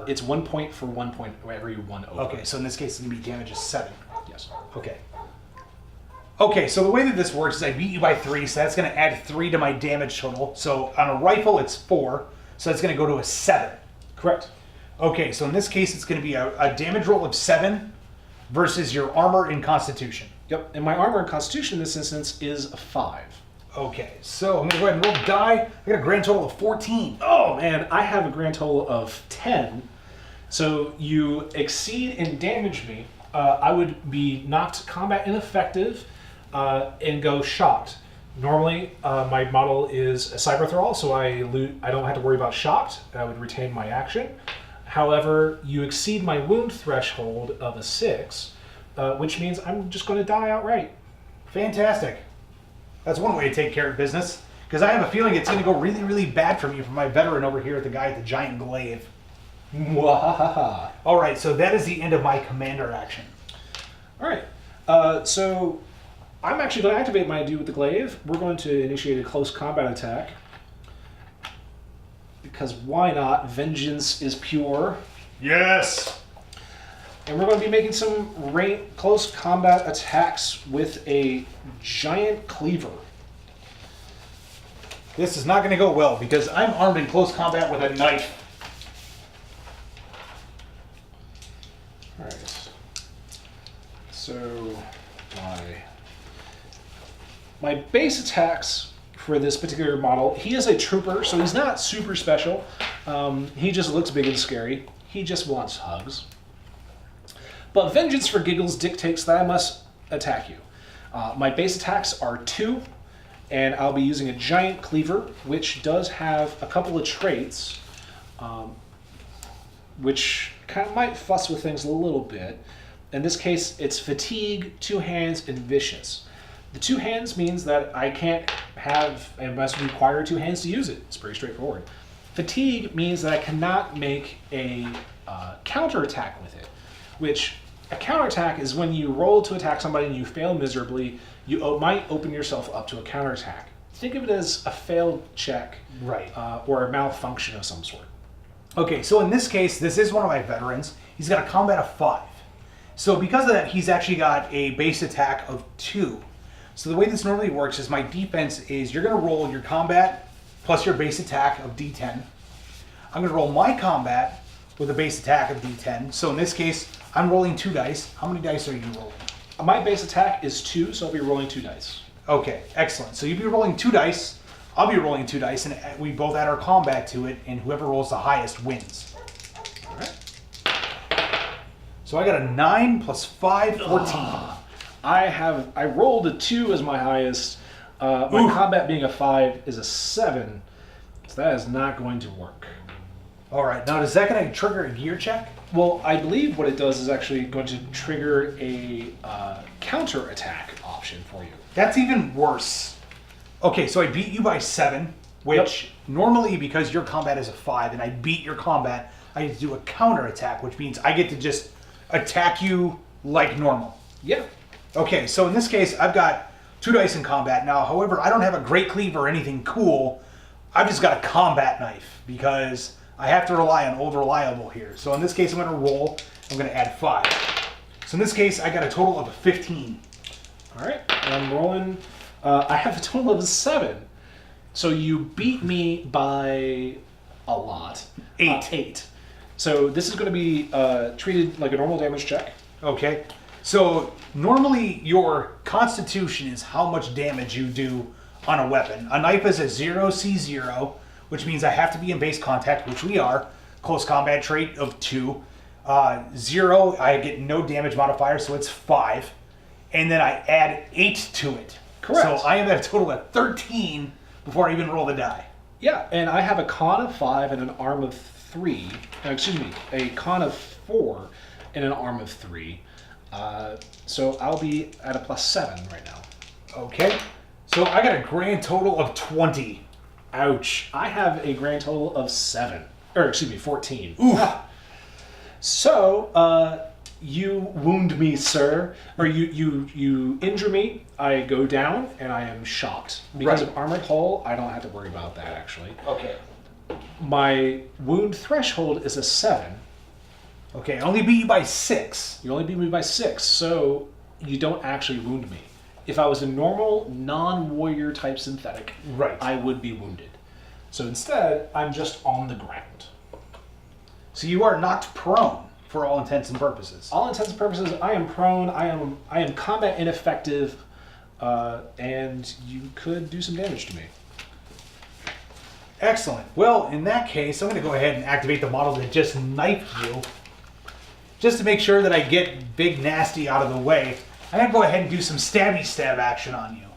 It's 1 point for 1 point every 1 over. Okay, so in this case, it's going to be damage is 7. Yes. Okay. Okay, so the way that this works is I beat you by 3, so that's going to add 3 to my damage total. So on a rifle, it's 4, so it's going to go to a 7. Correct. Okay, so in this case, it's going to be a damage roll of 7 versus your armor and constitution. Yep, and my armor and constitution in this instance is a 5. Okay, so I'm going to go ahead and roll die. I got a grand total of 14. Oh man, I have a grand total of 10. So you exceed and damage me. I would be knocked combat ineffective and go shocked. Normally, my model is a cyber thrall, so I don't have to worry about shocked. I would retain my action. However, you exceed my wound threshold of a 6, which means I'm just going to die outright. Fantastic. That's one way to take care of business, because I have a feeling it's going to go really, really bad for me for my veteran over here, the guy at the giant glaive. Mwahaha. All right, so that is the end of my commander action. All right. So I'm actually going to activate my dude with the glaive. We're going to initiate a close combat attack. Because why not? Vengeance is pure. Yes! And we're going to be making some close combat attacks with a giant cleaver. This is not going to go well because I'm armed in close combat with a knife. Alright. So, my base attacks for this particular model, he is a trooper, so he's not super special. He just looks big and scary. He just wants hugs. But Vengeance for Giggles dictates that I must attack you. My base attacks are 2, and I'll be using a giant cleaver, which does have a couple of traits, which kind of might fuss with things a little bit. In this case, it's Fatigue, 2 hands, and Vicious. The 2 hands means that I can't have, I must require 2 hands to use it. It's pretty straightforward. Fatigue means that I cannot make a counterattack with it, which a counterattack is when you roll to attack somebody and you fail miserably, you might open yourself up to a counterattack. Think of it as a failed check, Right. or a malfunction of some sort. Okay, so in this case, this is one of my veterans. He's got a combat of 5. So because of that, he's actually got a base attack of 2. So the way this normally works is my defense is you're going to roll your combat plus your base attack of D10. I'm going to roll my combat with a base attack of D10. So in this case, I'm rolling 2 dice. How many dice are you rolling? My base attack is 2, so I'll be rolling 2 dice. Okay, excellent. So you'll be rolling 2 dice. I'll be rolling 2 dice, and we both add our combat to it, and whoever rolls the highest wins. All right. So I got a 9 plus 5, 14. I rolled a 2 as my highest. My combat being a 5 is a 7, so that is not going to work. All right, now is that going to trigger a gear check? Well, I believe what it does is actually going to trigger a counter attack option for you. That's even worse. Okay, so I beat you by 7, which normally because your combat is a 5 and I beat your combat, I get to do a counter attack, which means I get to just attack you like normal. Yeah. Okay, so in this case, I've got 2 dice in combat now. However, I don't have a great cleaver or anything cool. I've just got a combat knife because I have to rely on Old Reliable here. So in this case, I'm going to roll. I'm going to add 5. So in this case, I got a total of 15. All right, and I'm rolling. I have a total of 7. So you beat me by a lot. 8. 8. So this is going to be treated like a normal damage check. Okay. So normally your constitution is how much damage you do on a weapon. A knife is a 0C0, which means I have to be in base contact, which we are. Close combat trait of 2. 0, I get no damage modifier, so it's 5. And then I add 8 to it. Correct. So I am at a total of 13 before I even roll the die. Yeah, and I have a con of 5 and an arm of 3. A con of 4 and an arm of 3. So I'll be at a +7 right now. Okay. So I got a grand total of 20. Ouch. I have a grand total of 14. Oof. So, you wound me, sir, or you injure me, I go down, and I am shocked. Because Right. of Armored Hull, I don't have to worry about that, actually. Okay. My wound threshold is a 7. Okay, I only beat you by 6. You only beat me by 6, so you don't actually wound me. If I was a normal, non-warrior type synthetic, Right. I would be wounded. So instead, I'm just on the ground. So you are knocked prone for all intents and purposes. All intents and purposes, I am prone, I am combat ineffective, and you could do some damage to me. Excellent. Well, in that case, I'm going to go ahead and activate the model that just knifed you. Just to make sure that I get Big Nasty out of the way, I'm going to go ahead and do some stabby stab action on you.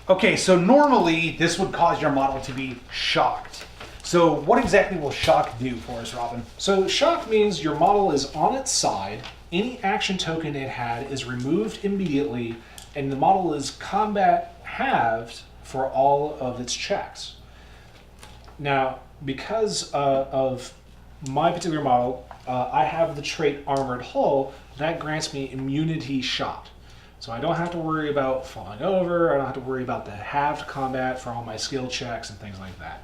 Okay, so normally this would cause your model to be shocked. So what exactly will shock do for us, Robin? So shock means your model is on its side, any action token it had is removed immediately, and the model is combat halved for all of its checks. Now, because of my particular model, I have the trait Armored Hull. That grants me immunity shot. So I don't have to worry about falling over. I don't have to worry about the halved combat for all my skill checks and things like that.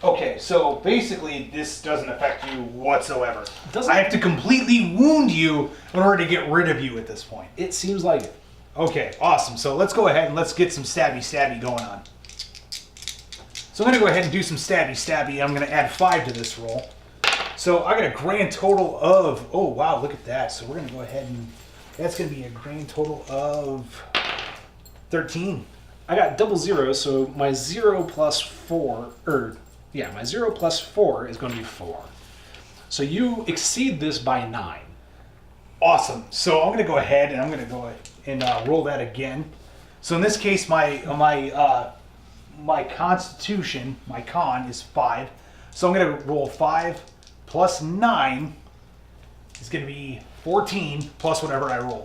Okay, so basically this doesn't affect you whatsoever. Doesn't. I have to completely wound you in order to get rid of you at this point. It seems like it. Okay, awesome. So let's go ahead and let's get some stabby going on. So I'm going to go ahead and do some stabby. I'm going to add 5 to this roll. So I got a grand total of, oh wow, look at that. So we're going to go ahead and, that's going to be a grand total of 13. I got double zeros, so my 0 plus 4, my 0 plus 4 is going to be 4. So you exceed this by 9. Awesome. So I'm going to go ahead and I'm going to go and roll that again. So in this case, my constitution, my con is 5. So I'm going to roll 5 plus 9 is going to be 14 plus whatever I roll.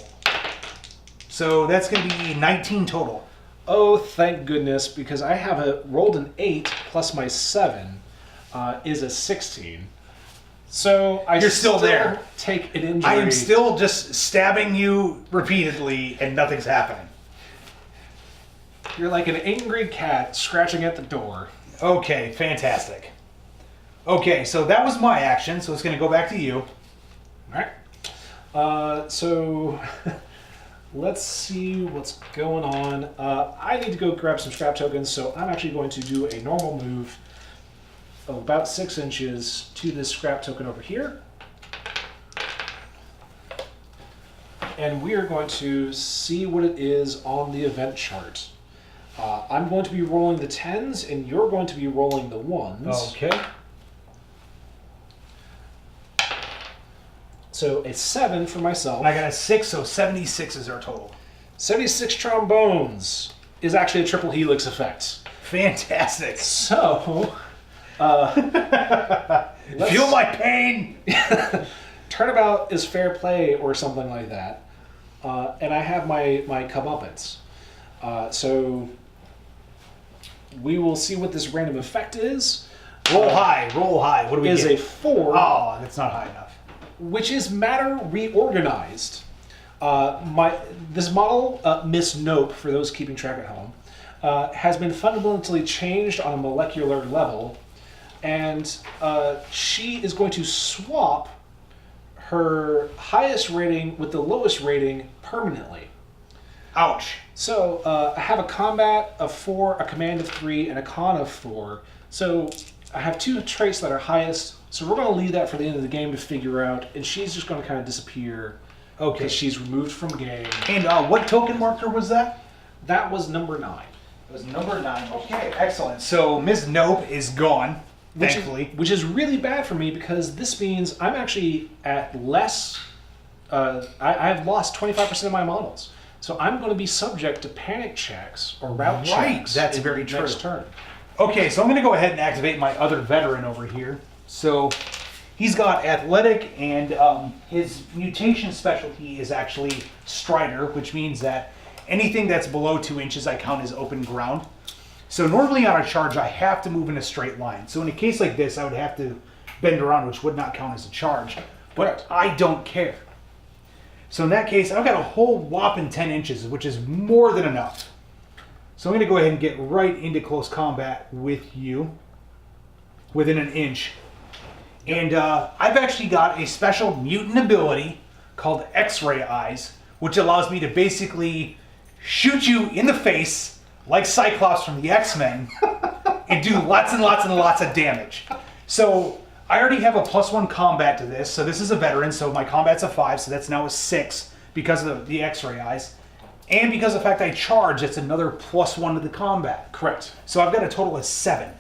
So that's going to be 19 total. Oh, thank goodness, because I have rolled an 8 plus my 7 is a 16. So You're still there. Take an injury. I am still just stabbing you repeatedly and nothing's happening. You're like an angry cat scratching at the door. Okay, fantastic. Okay, so that was my action, so it's going to go back to you. All right. So let's see what's going on. I need to go grab some scrap tokens, so I'm actually going to do a normal move of about 6 inches to this scrap token over here. And we are going to see what it is on the event chart. I'm going to be rolling the 10s, and you're going to be rolling the 1s. Okay. So a 7 for myself. And I got a 6, so 76 is our total. 76 trombones is actually a triple helix effect. Fantastic. So, feel my pain. Turnabout is fair play or something like that. And I have my comeuppance. So we will see what this random effect is. Roll high. What do we Is get? a 4. Oh, that's not high enough. Which is matter reorganized. This model, Miss Nope, for those keeping track at home, has been fundamentally changed on a molecular level, and she is going to swap her highest rating with the lowest rating permanently. Ouch. So I have a combat of 4, a command of 3, and a con of 4. So I have 2 traits that are highest. So we're going to leave that for the end of the game to figure out, and she's just going to kind of disappear. Okay. Because she's removed from game. And what token marker was that? That was number 9. It was number 9. Okay, excellent. So Ms. Nope is gone, thankfully. Which is really bad for me, because this means I'm actually at less... I've lost 25% of my models. So I'm going to be subject to panic checks or route checks. That's in very the true. next turn. Okay, so I'm going to go ahead and activate my other veteran over here. So he's got athletic, and his mutation specialty is actually Strider, which means that anything that's below 2 inches I count as open ground. So normally on a charge I have to move in a straight line. So in a case like this I would have to bend around, which would not count as a charge. But I don't care. So in that case I've got a whole whopping 10 inches, which is more than enough. So I'm going to go ahead and get right into close combat with you within an inch. And I've actually got a special mutant ability called X-Ray Eyes, which allows me to basically shoot you in the face like Cyclops from the X-Men and do lots and lots and lots of damage. So I already have a +1 combat to this. So this is a veteran, so my combat's a 5, so that's now a 6 because of the X-Ray Eyes. And because of the fact I charge, it's another +1 to the combat. Correct. So I've got a total of 7.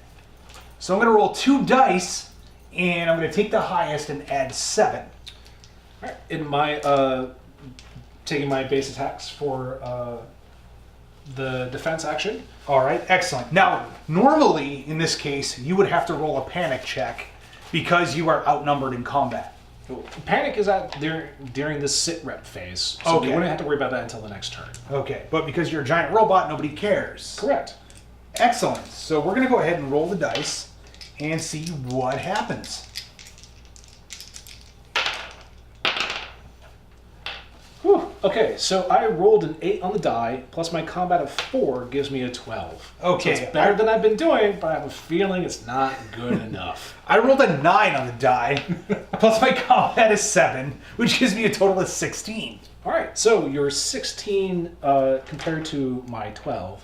So I'm going to roll 2 dice, and I'm going to take the highest and add 7. All right. In my taking my base attacks for the defense action. All right, excellent. Now, normally in this case, you would have to roll a panic check because you are outnumbered in combat. Panic is at during the sit rep phase, so Okay. we wouldn't have to worry about that until the next turn. Okay, but because you're a giant robot, nobody cares. Correct. Excellent. So we're going to go ahead and roll the dice and see what happens. Okay, so I rolled an 8 on the die, plus my combat of 4 gives me a 12. Okay. So it's better than I've been doing, but I have a feeling it's not good enough. I rolled a 9 on the die, plus my combat is 7, which gives me a total of 16. All right, so your 16 compared to my 12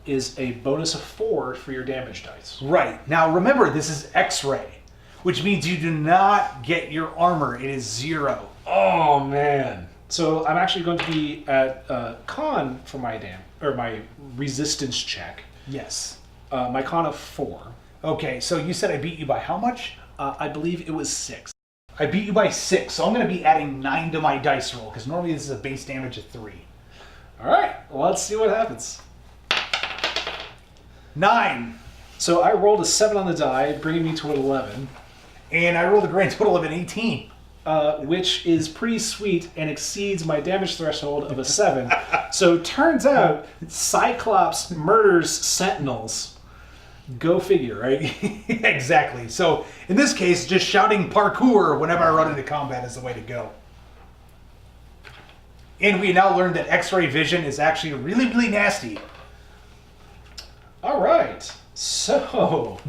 is a bonus of 4 for your damage dice. Right. Now remember, this is X-ray, which means you do not get your armor. It is 0. Oh, man. So I'm actually going to be at con for my my resistance check. Yes. My con of 4. Okay, so you said I beat you by how much? I believe it was 6. I beat you by 6, so I'm going to be adding 9 to my dice roll, because normally this is a base damage of 3. All right, well, let's see what happens. 9. So I rolled a 7 on the die, bringing me to an 11. And I rolled a grand total of an 18. Which is pretty sweet and exceeds my damage threshold of a 7. So turns out Cyclops murders Sentinels. Go figure, right? Exactly. So in this case, just shouting parkour whenever I run into combat is the way to go. And we now learned that X-ray vision is actually really, really nasty. All right. So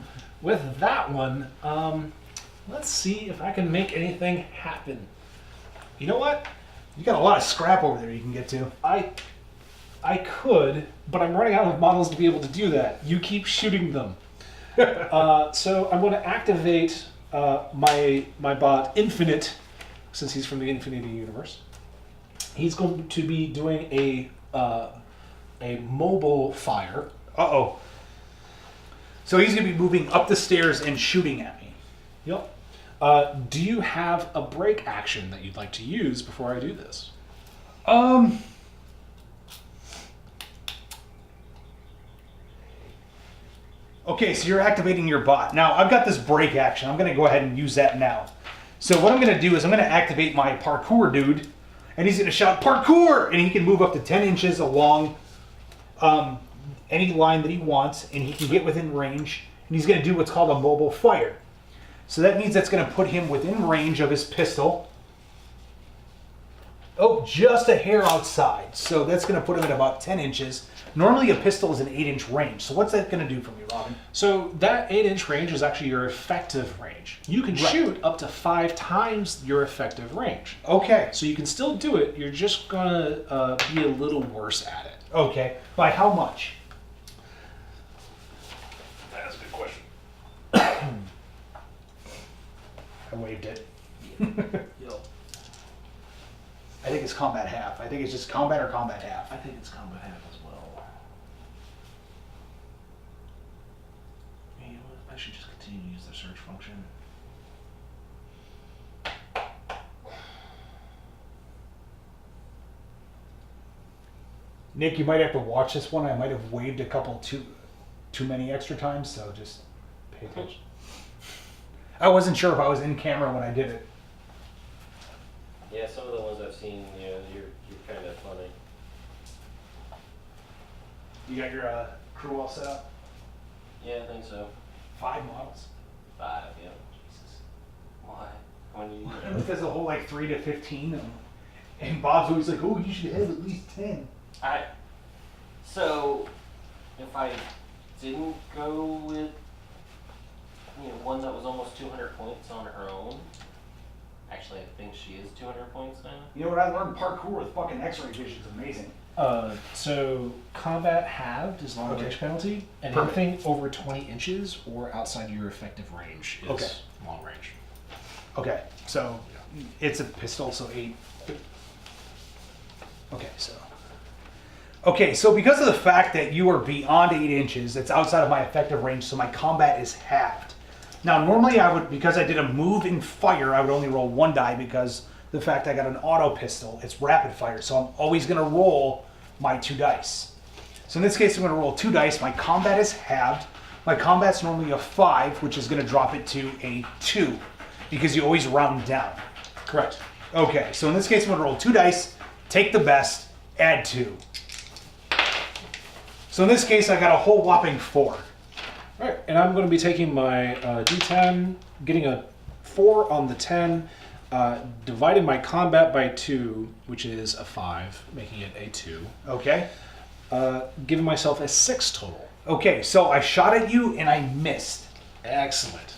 with that one, let's see if I can make anything happen. You know what? You got a lot of scrap over there you can get to. I could, but I'm running out of models to be able to do that. You keep shooting them. So I'm going to activate my bot Infinite, since he's from the Infinity universe. He's going to be doing a mobile fire. Uh-oh. So he's going to be moving up the stairs and shooting at me. Yep. Do you have a break action that you'd like to use before I do this? Okay, so you're activating your bot. Now, I've got this break action. I'm going to go ahead and use that now. So what I'm going to do is I'm going to activate my parkour dude, and he's going to shout, parkour! And he can move up to 10 inches along any line that he wants, and he can get within range, and he's going to do what's called a mobile fire. So that means that's going to put him within range of his pistol. Oh, just a hair outside. So that's going to put him at about 10 inches. Normally a pistol is an 8-inch range. So what's that going to do for me, Robin? So that 8-inch range is actually your effective range. You can shoot up to 5 times your effective range. Okay. So you can still do it. You're just going to be a little worse at it. Okay. By how much? That's a good question. I waved it. Yo. I think it's combat half. I think it's just combat or combat half. I think it's combat half as well. You know what? I should just continue to use the search function. Nick, you might have to watch this one. I might have waved a couple too many extra times, so just pay attention. I wasn't sure if I was in camera when I did it. Yeah, some of the ones I've seen, you know, you're kind of funny. You got your crew all set up? Yeah, I think so. 5 models. 5, yeah. Jesus. Why? When you Because the whole like 3 to 15, and Bob's always like, "Oh, you should have at least 10." So, if I didn't go with, you know, one that was almost 200 points on her own, actually I think she is 200 points now. You know what I learned? Parkour with fucking X-ray vision is amazing. So combat halved is long range penalty, and Perfect. anything over 20 inches or outside your effective range is long range. Okay, so it's a pistol, so 8. Okay, so because of the fact that you are beyond 8 inches, it's outside of my effective range, so my combat is halved. Now, normally I would, because I did a move in fire, I would only roll 1 die because the fact I got an auto pistol, it's rapid fire, so I'm always going to roll my 2 dice. So in this case, I'm going to roll 2 dice. My combat is halved. My combat's normally a 5, which is going to drop it to a 2, because you always round down. Correct. Okay, so in this case, I'm going to roll 2 dice, take the best, add 2. So in this case, I got a whole whopping 4. All right, and I'm going to be taking my D10, getting a 4 on the 10, Dividing my combat by 2, which is a 5, making it a 2. Okay. Giving myself a 6 total. Okay, so I shot at you and I missed. Excellent.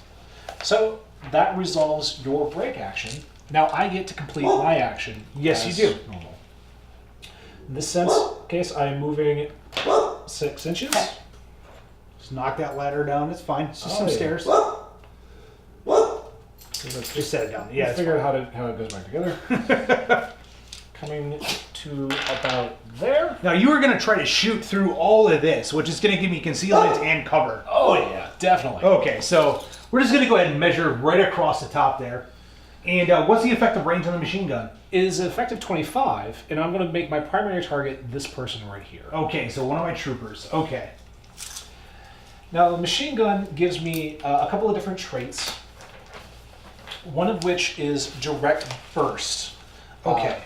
So that resolves your break action. Now I get to complete my action. Yes, as you do. Normal. In this case, I am moving 6 inches. Just knock that ladder down. It's fine. It's just some yeah. stairs. Just set it down. Yeah, it's figure out how it goes back together. Coming to about there. Now you were going to try to shoot through all of this, which is going to give me concealment and cover. Oh yeah, definitely. Okay, so we're just going to go ahead and measure right across the top there. And what's the effective range on the machine gun? It is effective 25, and I'm going to make my primary target this person right here. Okay, so one of my troopers. Okay. Now the machine gun gives me a couple of different traits. One of which is direct burst. Okay.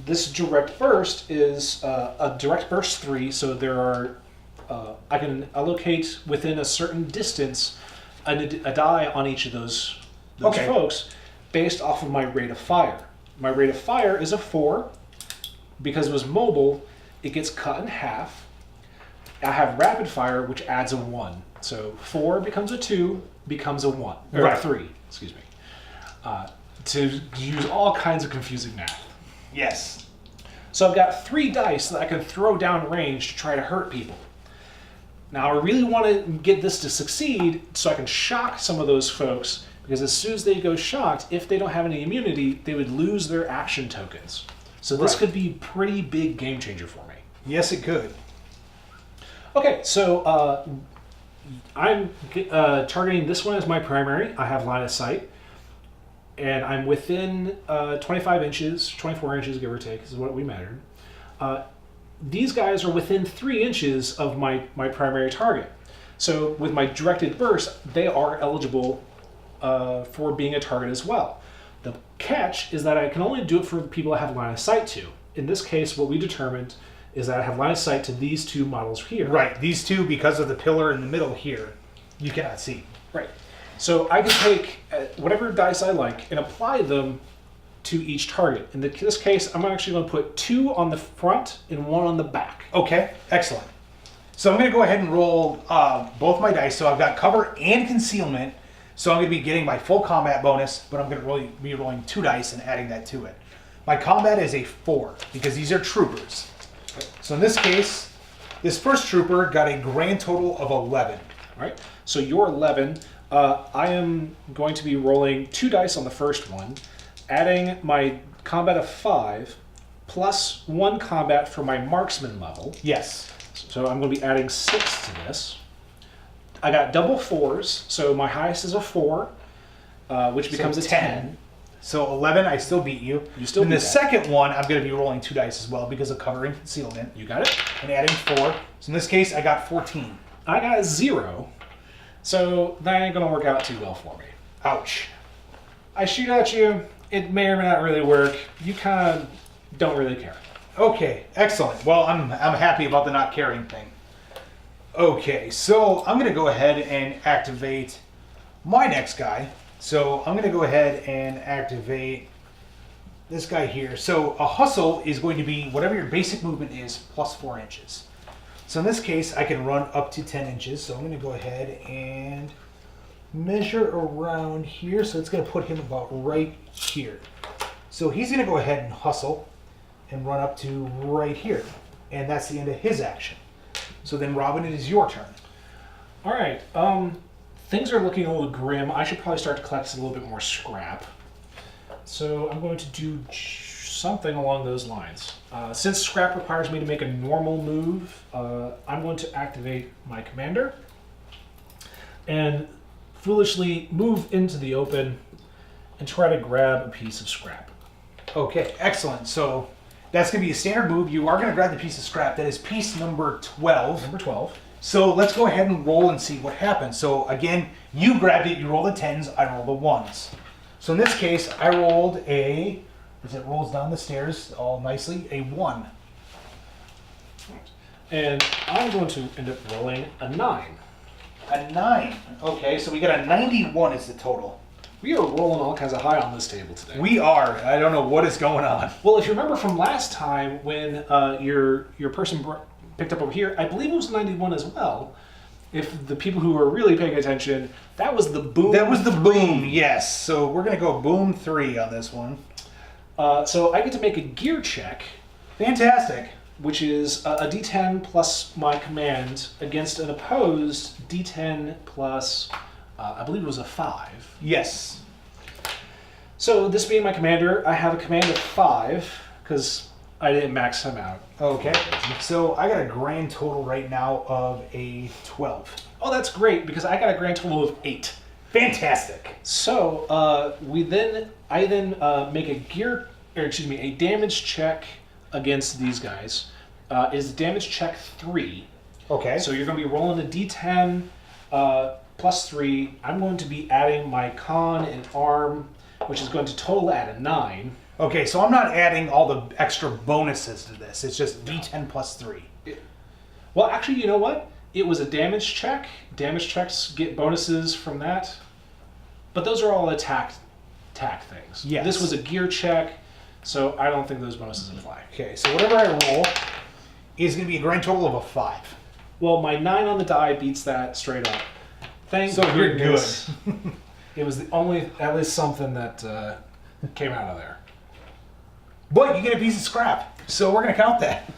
This direct burst is a direct burst 3, so there are I can allocate within a certain distance a die on each of those Okay. folks based off of my rate of fire. My rate of fire is a 4. Because it was mobile, it gets cut in half. I have rapid fire, which adds a 1. So 4 becomes a 2, becomes a 1. Or Right. a 3, excuse me. To use all kinds of confusing math. Yes. So I've got 3 dice that I can throw down range to try to hurt people. Now I really want to get this to succeed so I can shock some of those folks, because as soon as they go shocked, if they don't have any immunity, they would lose their action tokens. So this Right. could be a pretty big game changer for me. Yes, it could. Okay, so I'm targeting this one as my primary. I have line of sight. And I'm within 25 inches, 24 inches, give or take, is what we measured. These guys are within 3 inches of my primary target. So with my directed burst, they are eligible for being a target as well. The catch is that I can only do it for the people I have line of sight to. In this case, what we determined is that I have line of sight to these 2 models here. Right. These two, because of the pillar in the middle here, you cannot see. Right. So I can take whatever dice I like and apply them to each target. In this case, I'm actually going to put 2 on the front and 1 on the back. Okay, excellent. So I'm going to go ahead and roll both my dice. So I've got cover and concealment. So I'm going to be getting my full combat bonus, but I'm going to be rolling 2 dice and adding that to it. My combat is a 4 because these are troopers. So in this case, this first trooper got a grand total of 11. All right. So you're 11. I am going to be rolling 2 dice on the first one, adding my combat of 5, plus 1 combat for my marksman level. Yes. So I'm going to be adding 6 to this. I got double 4s, so my highest is a 4, which becomes a 10. So 11, I still beat you. You still In beat the that. second one, I'm going to be rolling 2 dice as well because of cover and concealment. You got it? And adding 4. So in this case, I got 14. I got a 0, so that ain't going to work out too well for me. Ouch. I shoot at you, it may or may not really work. You kind of don't really care. Okay, excellent. Well, I'm happy about the not caring thing. Okay, so I'm going to go ahead and activate my next guy. So I'm going to go ahead and activate this guy here. So a hustle is going to be whatever your basic movement is plus 4 inches. So in this case, I can run up to 10 inches. So I'm going to go ahead and measure around here. So it's going to put him about right here. So he's going to go ahead and hustle and run up to right here. And that's the end of his action. So then, Robin, it is your turn. All right. Things are looking a little grim. I should probably start to collect a little bit more scrap. So I'm going to do something along those lines. Since scrap requires me to make a normal move, I'm going to activate my commander and foolishly move into the open and try to grab a piece of scrap. Okay, excellent. So that's going to be a standard move. You are going to grab the piece of scrap. That is piece number 12. Number 12. So let's go ahead and roll and see what happens. So again, you grabbed it, you roll the 10s, I roll the 1s. So in this case, I rolled a, as it rolls down the stairs all nicely, a 1. And I'm going to end up rolling a 9. A 9. Okay, so we got a 91 is the total. We are rolling all kinds of high on this table today. We are. I don't know what is going on. Well, if you remember from last time when your person picked up over here, I believe it was 91 as well. If the people who were really paying attention, that was the boom. That was the boom, yes. So we're going to go boom 3 on this one. So I get to make a gear check, Fantastic. which is a D10 plus my command against an opposed D10 plus, I believe it was a 5. Yes. So this being my commander, I have a command of 5 because I didn't max him out. Okay. So I got a grand total right now of a 12. Oh, that's great because I got a grand total of 8. Fantastic. So I then make a damage check against these guys. Is damage check 3. Okay. So you're going to be rolling a D10 plus 3. I'm going to be adding my con and arm, which is going to total at a 9. Okay, so I'm not adding all the extra bonuses to this. It's just D10 plus 3. Well, actually, you know what? It was a damage check. Damage checks get bonuses from that. But those are all attack things. Yes. This was a gear check, so I don't think those bonuses apply. Okay, so whatever I roll is going to be a grand total of a 5. Well, my 9 on the die beats that straight up. Thank So you're goodness. It was the only, at least something that came out of there. But you get a piece of scrap, so we're going to count that.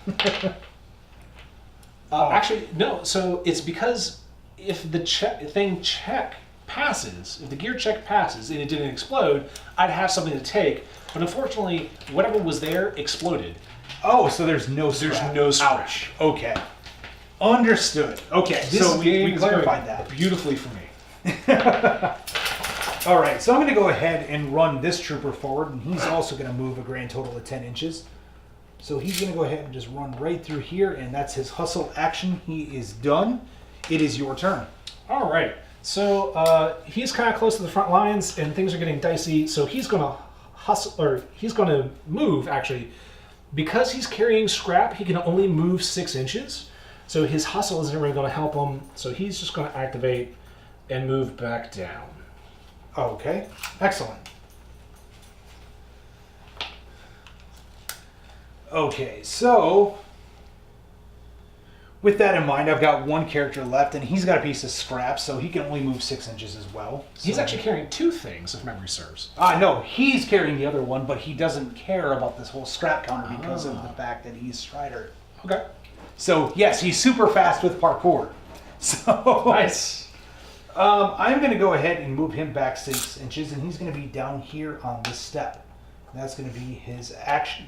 Actually, no. So it's because if the check passes, if the gear check passes and it didn't explode, I'd have something to take. But unfortunately, whatever was there exploded. Oh, so there's no scrap. There's no scrap. Ouch. Okay. Understood. Okay, This so game we is clarified going that. beautifully for me. All right, so I'm going to go ahead and run this trooper forward, and he's also going to move a grand total of 10 inches. So he's going to go ahead and just run right through here, and that's his hustle action. He is done. It is your turn. All right. So he's kind of close to the front lines, and things are getting dicey. So he's going to hustle, or he's going to move actually, because he's carrying scrap. He can only move 6 inches. So his hustle isn't really going to help him. So he's just going to activate and move back down. Okay, excellent. Okay, so with that in mind, I've got one character left, and he's got a piece of scrap, so he can only move 6 inches as well. He's So- actually carrying 2 things, if memory serves. No, he's carrying the other one, but he doesn't care about this whole scrap counter because of the fact that he's Strider. Okay. So, yes, he's super fast with parkour. So, Nice. I'm going to go ahead and move him back 6 inches, and he's going to be down here on this step. That's going to be his action.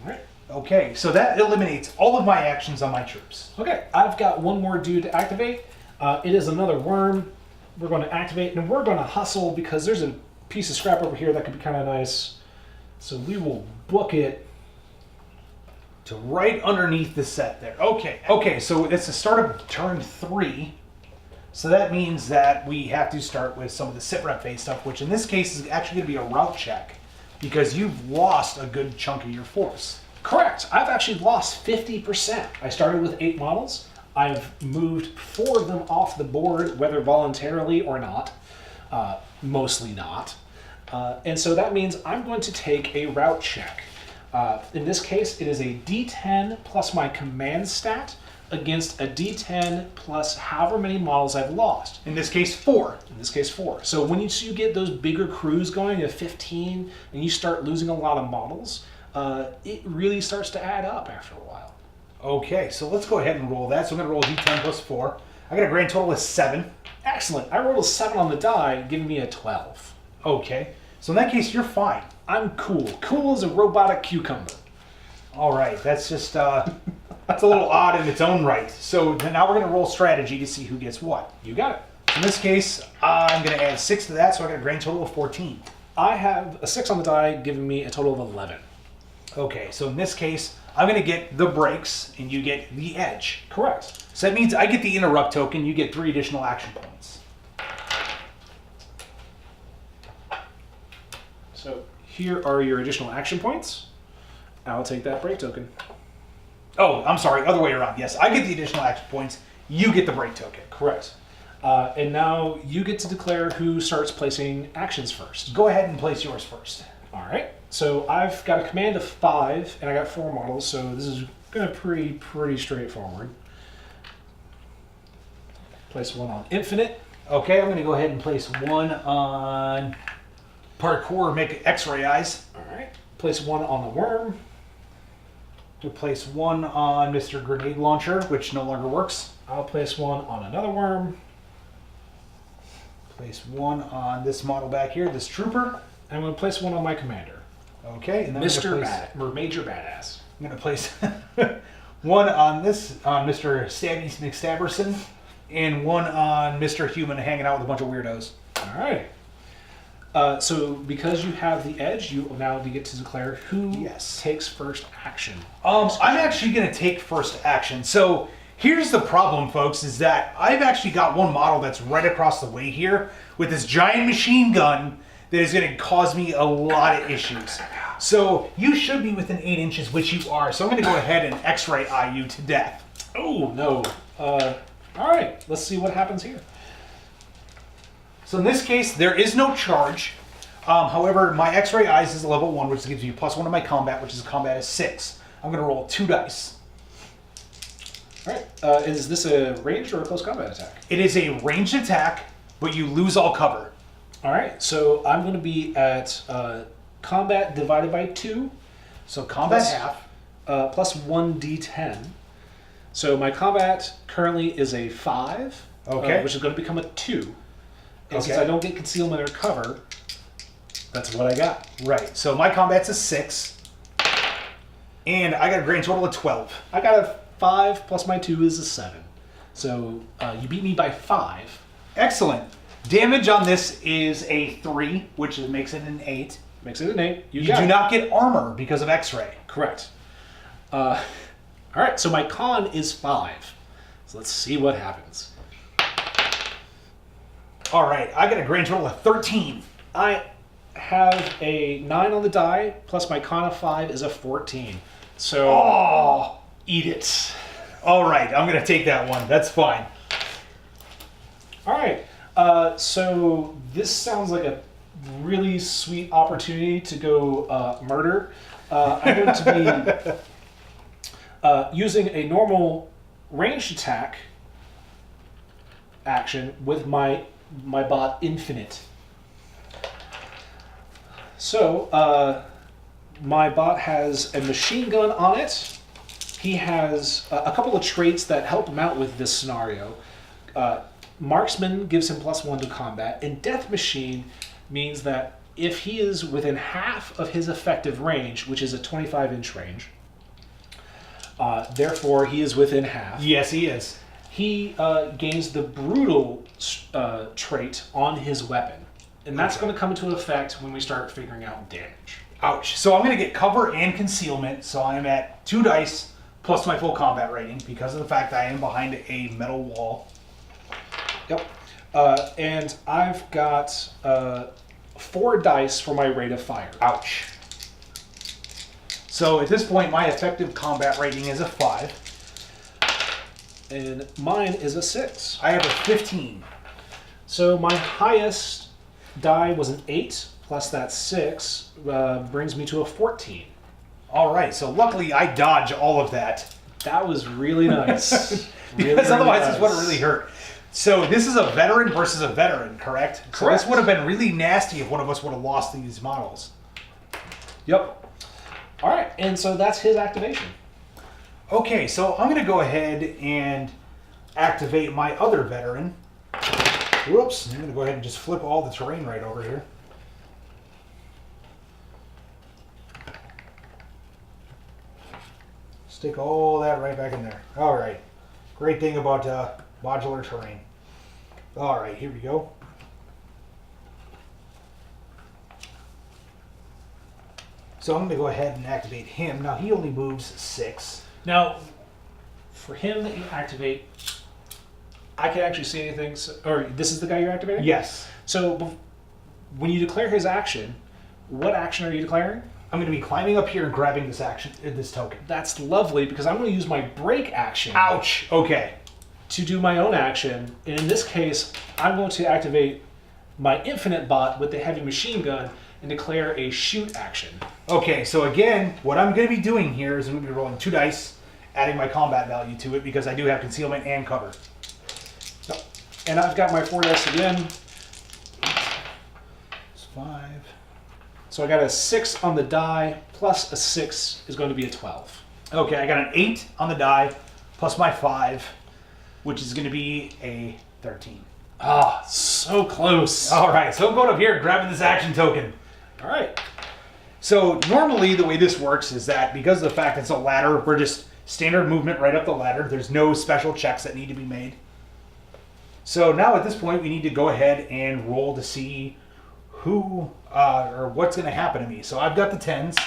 All right. Okay, so that eliminates all of my actions on my troops. Okay, I've got one more dude to activate. It is another worm. We're going to activate, and we're going to hustle because there's a piece of scrap over here that could be kind of nice. So we will book it. To right underneath the set there. Okay, so it's the start of turn 3. So that means that we have to start with some of the sit rep phase stuff, which in this case is actually going to be a route check because you've lost a good chunk of your force. Correct. I've actually lost 50%. I started with 8 models. I've moved 4 of them off the board, whether voluntarily or not. Mostly not. And so that means I'm going to take a route check. In this case, it is a D10 plus my command stat against a D10 plus however many models I've lost. In this case, 4. In this case, 4. So when you get those bigger crews going to 15 and you start losing a lot of models, it really starts to add up after a while. Okay, so let's go ahead and roll that. So I'm going to roll a D10 plus 4. I got a grand total of 7. Excellent. I rolled a 7 on the die, giving me a 12. Okay, so in that case, you're fine. I'm cool. Cool as a robotic cucumber. All right, that's just, that's a little odd in its own right. So now we're going to roll strategy to see who gets what. You got it. In this case, I'm going to add 6 to that, so I got a grand total of 14. I have a 6 on the die, giving me a total of 11. Okay, so in this case, I'm going to get the breaks, and you get the edge. Correct. So that means I get the interrupt token, you get 3 additional action points. So here are your additional action points. I'll take that break token. Oh, I'm sorry, other way around. Yes, I get the additional action points, you get the break token. Correct. And now you get to declare who starts placing actions first. Go ahead and place yours first. All right. So I've got a command of 5, and I got 4 models, so this is going to be pretty straightforward. Place one on Infinite. Okay, I'm going to go ahead and place one on Parkour, make X-ray eyes. All right. Place one on the Worm. To place one on Mr. Grenade Launcher, which no longer works. I'll place one on another Worm. Place one on this model back here, this Trooper. And I'm going to place one on my Commander. Okay, and then Mr. Or Major Badass. I'm going to place one on this, on Mr. Stabby McStabberson, and one on Mr. Human hanging out with a bunch of weirdos. All right. So because you have the edge, you now get to declare who takes first action. I'm actually going to take first action. So here's the problem, folks, is that I've actually got one model that's right across the way here with this giant machine gun that is going to cause me a lot of issues. So you should be within 8 inches, which you are. So I'm going to go ahead and X-ray eye you to death. Oh, no. All right. Let's see what happens here. So in this case, there is no charge. However, my X-ray eyes is a level 1, which gives you +1 to my combat, which is combat is 6. I'm going to roll 2 dice. All right. Is this a ranged or a close combat attack? It is a ranged attack, but you lose all cover. All right. So I'm going to be at combat divided by 2. So combat half. Plus 1d10. So my combat currently is a 5, which is going to become a 2. And since I don't get concealment or cover, that's what I got. Right. So my combat's a 6. And I got a grand total of 12. I got a 5 plus my 2 is a 7. So you beat me by 5. Excellent. Damage on this is a 3, which makes it an 8. Makes it an 8. You do not get armor because of X-ray. Correct. All right, so my con is 5. So let's see what happens. All right, I got a grand total of 13. I have a 9 on the die, plus my con of 5 is a 14. So, eat it. All right, I'm going to take that one. That's fine. All right, so this sounds like a really sweet opportunity to go murder. I'm going to be using a normal ranged attack action with my bot Infinite. So, my bot has a machine gun on it. He has a couple of traits that help him out with this scenario. Marksman gives him +1 to combat, and Death Machine means that if he is within half of his effective range, which is a 25-inch range, therefore he is within half. Yes, he is. He gains the brutal trait on his weapon. And that's going to come into effect when we start figuring out damage. Ouch. So I'm going to get cover and concealment. So I'm at 2 dice plus my full combat rating because of the fact that I am behind a metal wall. Yep. And I've got 4 dice for my rate of fire. Ouch. So at this point, my effective combat rating is a 5. And mine is a 6. I have a 15. So my highest die was an 8, plus that 6 brings me to a 14. All right, so luckily I dodge all of that. That was really nice. Because otherwise this would have really hurt. So this is a veteran versus a veteran, correct? So this would have been really nasty if one of us would have lost these models. Yep. All right, and so that's his activation. Okay, so I'm going to go ahead and activate my other veteran. Whoops, I'm going to go ahead and just flip all the terrain right over here. Stick all that right back in there. All right. Great thing about modular terrain. All right, here we go. So I'm going to go ahead and activate him. Now he only moves 6. Now, for him that you activate, I can actually see anything. So, or this is the guy you're activating? Yes. So when you declare his action, what action are you declaring? I'm going to be climbing up here and grabbing this token. That's lovely because I'm going to use my break action. Ouch. Okay. to do my own action. And in this case, I'm going to activate my infinite bot with the heavy machine gun and declare a shoot action. Okay, so again, what I'm going to be doing here is I'm going to be rolling 2 dice, adding my combat value to it because I do have concealment and cover. And I've got my 4 dice again. It's 5. So I got a 6 on the die, plus a 6 is going to be a 12. Okay, I got an 8 on the die, plus my 5, which is going to be a 13. Ah, so close. All right, so I'm going up here grabbing this action token. All right. So normally the way this works is that because of the fact it's a ladder, we're just standard movement right up the ladder. There's no special checks that need to be made. So now at this point we need to go ahead and roll to see who or what's going to happen to me. So I've got the 10s.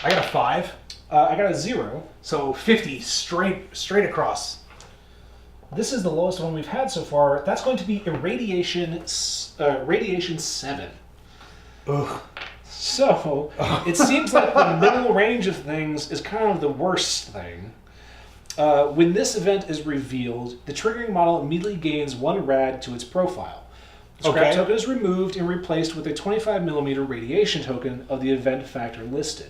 I got a 5. I got a 0. So 50 straight across. This is the lowest one we've had so far. That's going to be irradiation 7. Ugh. So it seems like the middle range of things is kind of the worst thing. When this event is revealed, the triggering model immediately gains 1 rad to its profile. The scrap token is removed and replaced with a 25mm radiation token of the event factor listed.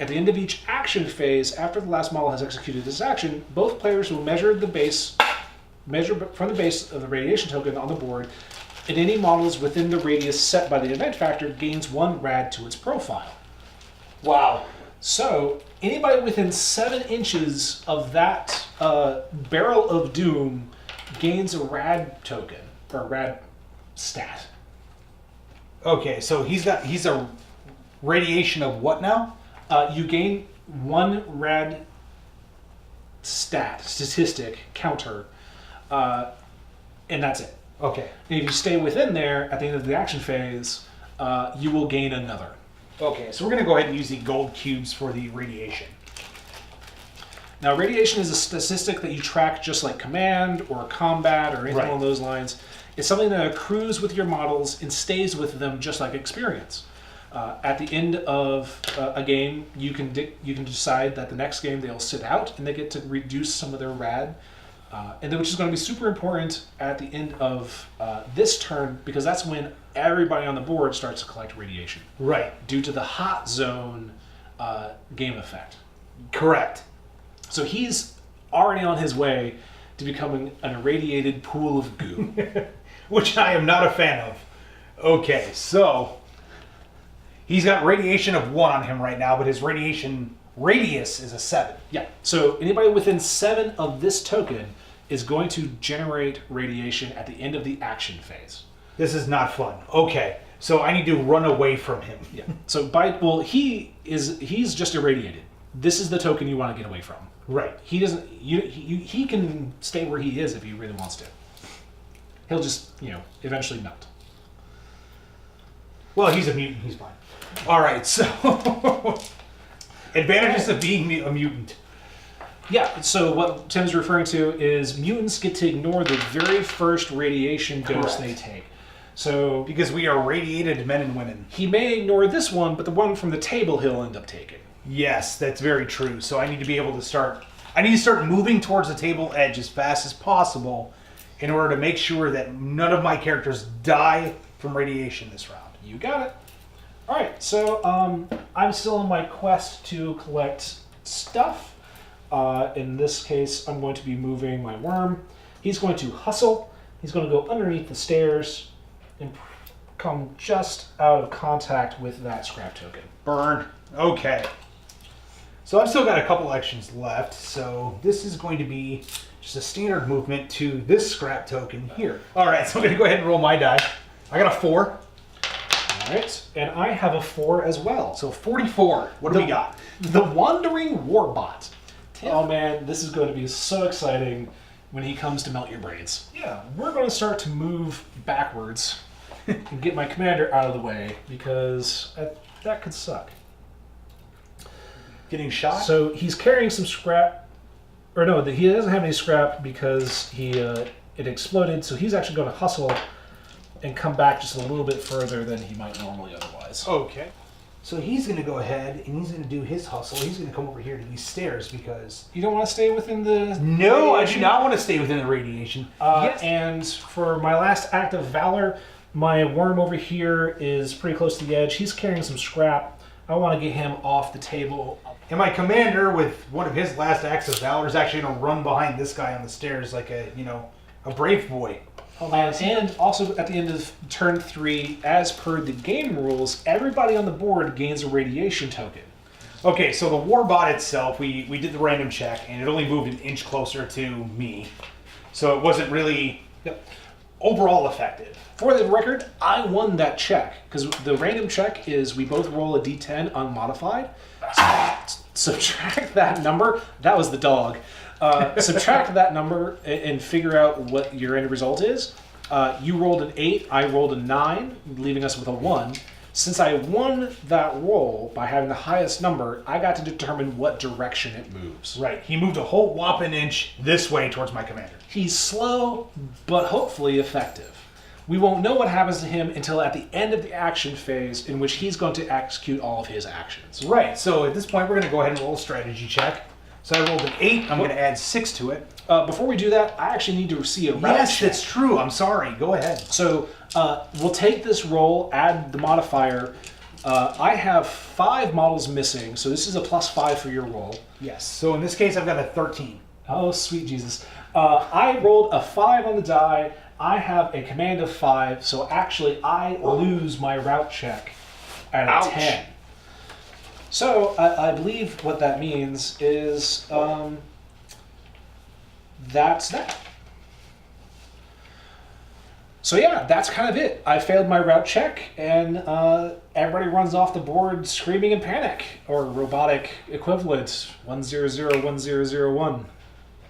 At the end of each action phase, after the last model has executed this action, both players will measure from the base of the radiation token on the board, and any models within the radius set by the event factor gains 1 rad to its profile. Wow. So anybody within 7 inches of that barrel of doom gains a rad token, or a rad stat. Okay, so he's a radiation of what now? You gain 1 rad statistic counter, and that's it. Okay. And if you stay within there at the end of the action phase, you will gain another. Okay, so we're going to go ahead and use the gold cubes for the radiation. Now, radiation is a statistic that you track just like command or combat or anything along those lines. It's something that accrues with your models and stays with them just like experience. At the end of a game, you can decide that the next game they'll sit out and they get to reduce some of their rad, and then which is going to be super important at the end of this turn because that's when everybody on the board starts to collect radiation. Right. Due to the hot zone game effect. Correct. So he's already on his way to becoming an irradiated pool of goo. Which I am not a fan of. Okay, so he's got radiation of 1 on him right now, but his radiation radius is a 7. Yeah, so anybody within 7 of this token is going to generate radiation at the end of the action phase. This is not fun. Okay, so I need to run away from him. Yeah. So he's just irradiated. This is the token you want to get away from. Right. He doesn't. He can stay where he is if he really wants to. He'll just eventually melt. Well, he's a mutant. He's fine. All right. So advantages of being a mutant. Yeah. So what Tim's referring to is mutants get to ignore the very first radiation dose they take. So because we are radiated men and women. He may ignore this one, but the one from the table he'll end up taking. Yes, that's very true. So I need to be able to start moving towards the table edge as fast as possible in order to make sure that none of my characters die from radiation this round. You got it. All right, so I'm still on my quest to collect stuff. In this case, I'm going to be moving my worm. He's going to hustle. He's going to go underneath the stairs and come just out of contact with that scrap token. Burn. Okay. So I've still got a couple actions left, so this is going to be just a standard movement to this scrap token here. All right, so I'm going to go ahead and roll my die. I got a 4. All right, and I have a 4 as well. So 44. What do we got? The Wandering Warbot. Oh man, this is going to be so exciting when he comes to melt your brains. Yeah, we're going to start to move backwards and get my commander out of the way because that could suck. Getting shot? So he's carrying some scrap, or no, he doesn't have any scrap because it exploded. So he's actually going to hustle and come back just a little bit further than he might normally otherwise. Okay. So he's going to go ahead and he's going to do his hustle. He's going to come over here to these stairs because... You don't want to stay within the... No, radiation? I do not want to stay within the radiation. Yes. And for my last act of valor, my worm over here is pretty close to the edge. He's carrying some scrap. I want to get him off the table. And my commander, with one of his last acts of valor, is actually going to run behind this guy on the stairs like a brave boy. And also at the end of turn 3, as per the game rules, everybody on the board gains a radiation token. Okay, so the warbot itself, we did the random check, and it only moved an inch closer to me. So it wasn't really overall effective. For the record, I won that check, because the random check is we both roll a d10 unmodified. Subtract that number. That was the dog. Subtract that number and figure out what your end result is. You rolled an 8, I rolled a 9, leaving us with a 1. Since I won that roll by having the highest number, I got to determine what direction it moves. Right, he moved a whole whopping inch this way towards my commander. He's slow, but hopefully effective. We won't know what happens to him until at the end of the action phase, in which he's going to execute all of his actions. Right, so at this point we're going to go ahead and roll a strategy check. So I rolled an 8, I'm going to add 6 to it. Before we do that, I actually need to see a route Yes, check. that's true, I'm sorry, go ahead. So we'll take this roll, add the modifier. I have 5 models missing, so this is a +5 for your roll. Yes, so in this case I've got a 13. Oh, sweet Jesus. I rolled a 5 on the die. I have a command of 5, so actually I lose my route check at a Ouch. 10. So I believe what that means is that's that. So yeah, that's kind of it. I failed my route check, and everybody runs off the board screaming in panic, or robotic equivalent 1001001.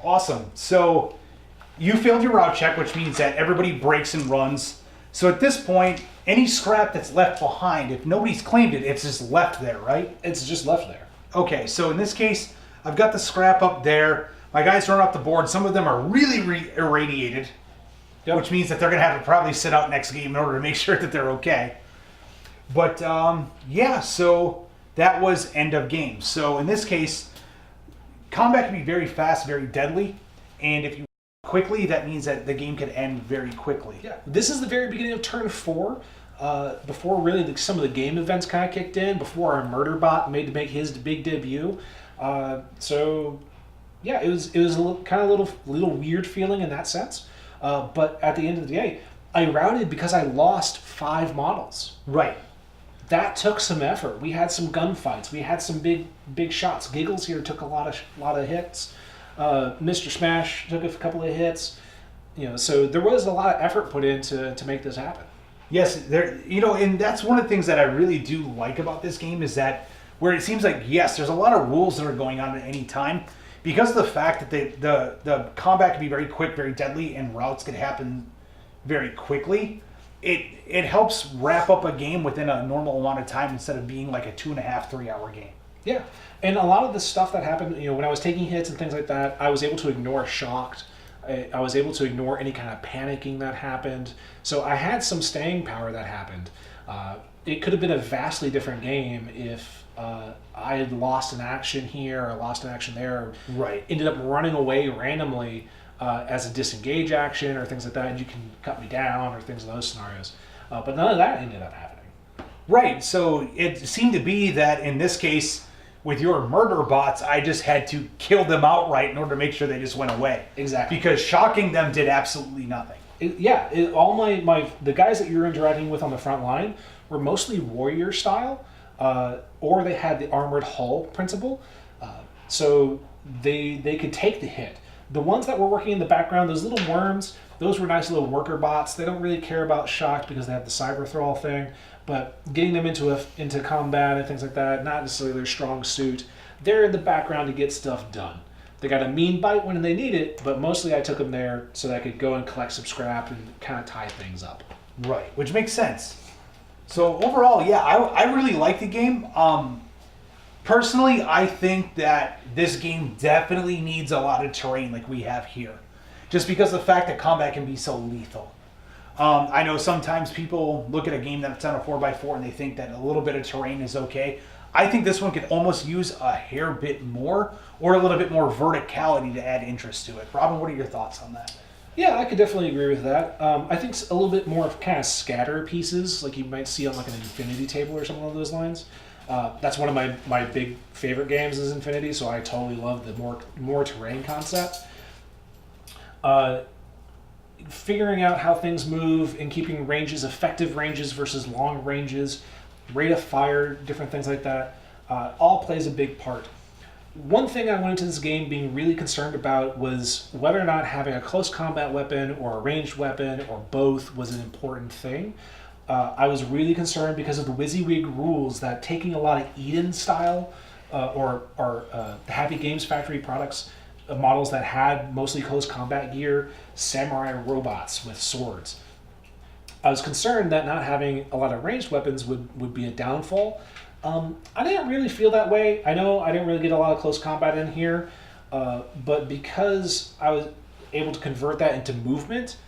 Awesome, so you failed your route check, which means that everybody breaks and runs. So at this point, any scrap that's left behind, if nobody's claimed it, it's just left there, right? It's just left there. Okay, so in this case, I've got the scrap up there. My guys run up the board. Some of them are really irradiated, which means that they're going to have to probably sit out next game in order to make sure that they're okay. But yeah, so that was end of game. So in this case, combat can be very fast, very deadly, and if you quickly, that means that the game could end very quickly. Yeah, this is the very beginning of turn 4, before really some of the game events kind of kicked in, before our murder bot made his big debut. So yeah, it was a kind of little weird feeling in that sense. But at the end of the day, I routed because I lost 5 models. Right. That took some effort. We had some gunfights. We had some big shots. Giggles here took a lot of hits. Mr. Smash took a couple of hits. So there was a lot of effort put in to make this happen. Yes, and that's one of the things that I really do like about this game is that where it seems like, yes, there's a lot of rules that are going on at any time. Because of the fact that the combat can be very quick, very deadly, and routes can happen very quickly, it helps wrap up a game within a normal amount of time instead of being like a 2.5, 3 hour game. Yeah, and a lot of the stuff that happened, when I was taking hits and things like that, I was able to ignore shocked. I was able to ignore any kind of panicking that happened. So I had some staying power that happened. It could have been a vastly different game if I had lost an action here or lost an action there, or right. ended up running away randomly as a disengage action or things like that, and you can cut me down or things in those scenarios. But none of that ended up happening. Right, so it seemed to be that in this case, with your murder bots, I just had to kill them outright in order to make sure they just went away. Exactly. Because shocking them did absolutely nothing. All the guys that you're interacting with on the front line were mostly warrior style, or they had the armored hull principle, so they could take the hit. The ones that were working in the background, those little worms, those were nice little worker bots. They don't really care about shock because they have the cyber thrall thing, but getting them into combat and things like that, not necessarily their strong suit. They're in the background to get stuff done. They got a mean bite when they need it, but mostly I took them there so that I could go and collect some scrap and kind of tie things up. Right, which makes sense. So overall, yeah, I really like the game. Personally, I think that this game definitely needs a lot of terrain like we have here. Just because of the fact that combat can be so lethal. I know sometimes people look at a game that's on a 4x4 and they think that a little bit of terrain is okay. I think this one could almost use a hair bit more or a little bit more verticality to add interest to it. Robin, what are your thoughts on that? Yeah, I could definitely agree with that. I think a little bit more of kind of scatter pieces, like you might see on like an Infinity table or something along those lines. That's one of my big favorite games is Infinity, so I totally love the more terrain concept. Figuring out how things move and keeping ranges, effective ranges versus long ranges, rate of fire, different things like that, all plays a big part. One thing I went into this game being really concerned about was whether or not having a close combat weapon or a ranged weapon or both was an important thing. I was really concerned because of the WYSIWYG rules that taking a lot of Eden style or the Happy Games Factory products, models that had mostly close combat gear, samurai robots with swords. I was concerned that not having a lot of ranged weapons would be a downfall. I didn't really feel that way. I know I didn't really get a lot of close combat in here, but because I was able to convert that into movement,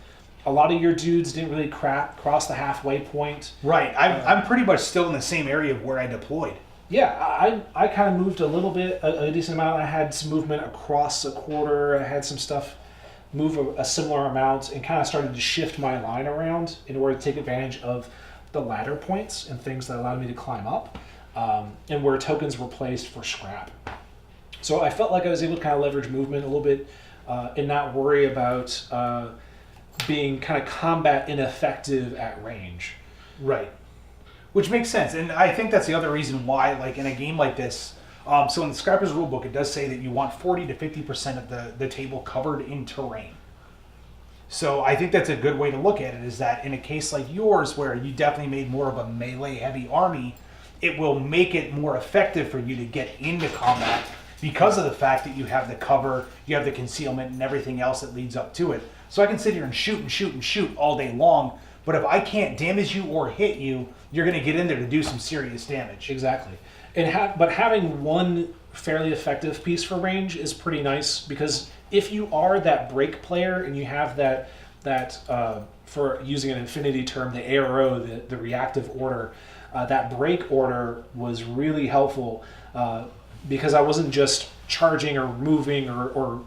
a lot of your dudes didn't really cross the halfway point. Right. I'm pretty much still in the same area of where I deployed. Yeah, I kind of moved a little bit, a decent amount. I had some movement across a quarter. I had some stuff move a similar amount and kind of started to shift my line around in order to take advantage of the ladder points and things that allowed me to climb up, and where tokens were placed for scrap. So I felt like I was able to kind of leverage movement a little bit and not worry about being kind of combat ineffective at range. Right. Which makes sense, and I think that's the other reason why, like in a game like this, so in the Scrapper's Rulebook, it does say that you want 40 to 50% of the table covered in terrain. So I think that's a good way to look at it, is that in a case like yours, where you definitely made more of a melee-heavy army, it will make it more effective for you to get into combat because of the fact that you have the cover, you have the concealment, and everything else that leads up to it. So I can sit here and shoot and shoot and shoot all day long, but if I can't damage you or hit you, you're going to get in there to do some serious damage. Exactly. But having one fairly effective piece for range is pretty nice, because if you are that break player and you have that for using an Infinity term, the ARO, the reactive order, that break order was really helpful because I wasn't just charging or moving or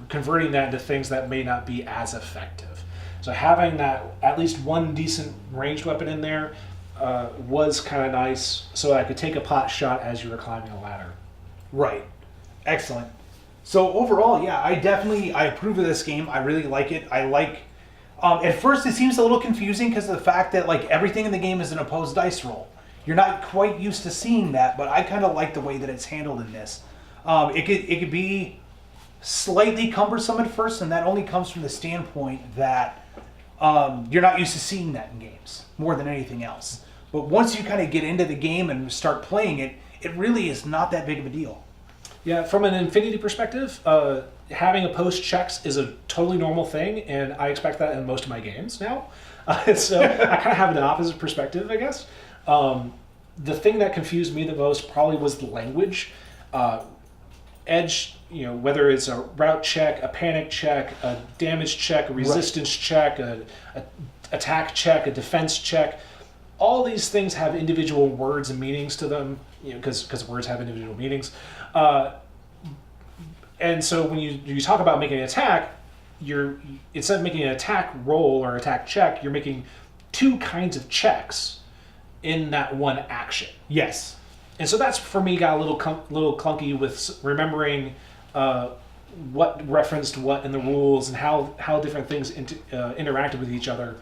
converting that into things that may not be as effective. So having that at least one decent ranged weapon in there was kind of nice, so I could take a pot shot as you were climbing a ladder. Right. Excellent. So overall, yeah, I approve of this game. I really like it. I like. At first, it seems a little confusing because of the fact that like everything in the game is an opposed dice roll. You're not quite used to seeing that, but I kind of like the way that it's handled in this. It could be slightly cumbersome at first, and that only comes from the standpoint that you're not used to seeing that in games more than anything else. But once you kind of get into the game and start playing it, it really is not that big of a deal. Yeah, from an Infinity perspective, having a post checks is a totally normal thing, and I expect that in most of my games now. So I kind of have an opposite perspective, I guess. The thing that confused me the most probably was the language. Edge, whether it's a route check, a panic check, a damage check, a resistance check, a attack check, a defense check, all these things have individual words and meanings to them, because words have individual meanings. And so when you talk about making an attack, instead of making an attack roll or attack check, you're making two kinds of checks in that one action. Yes. And so that's, for me, got a little clunky with remembering what referenced what in the rules and how different things interacted with each other.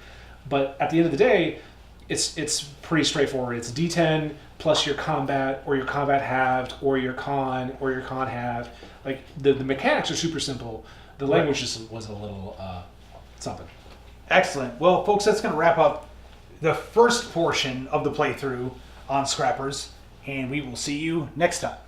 But at the end of the day, it's pretty straightforward. It's D10 plus your combat, or your combat halved, or your con, or your con halved. Like the mechanics are super simple. The language just was a little something. Excellent. Well, folks, that's going to wrap up the first portion of the playthrough on Scrappers, and we will see you next time.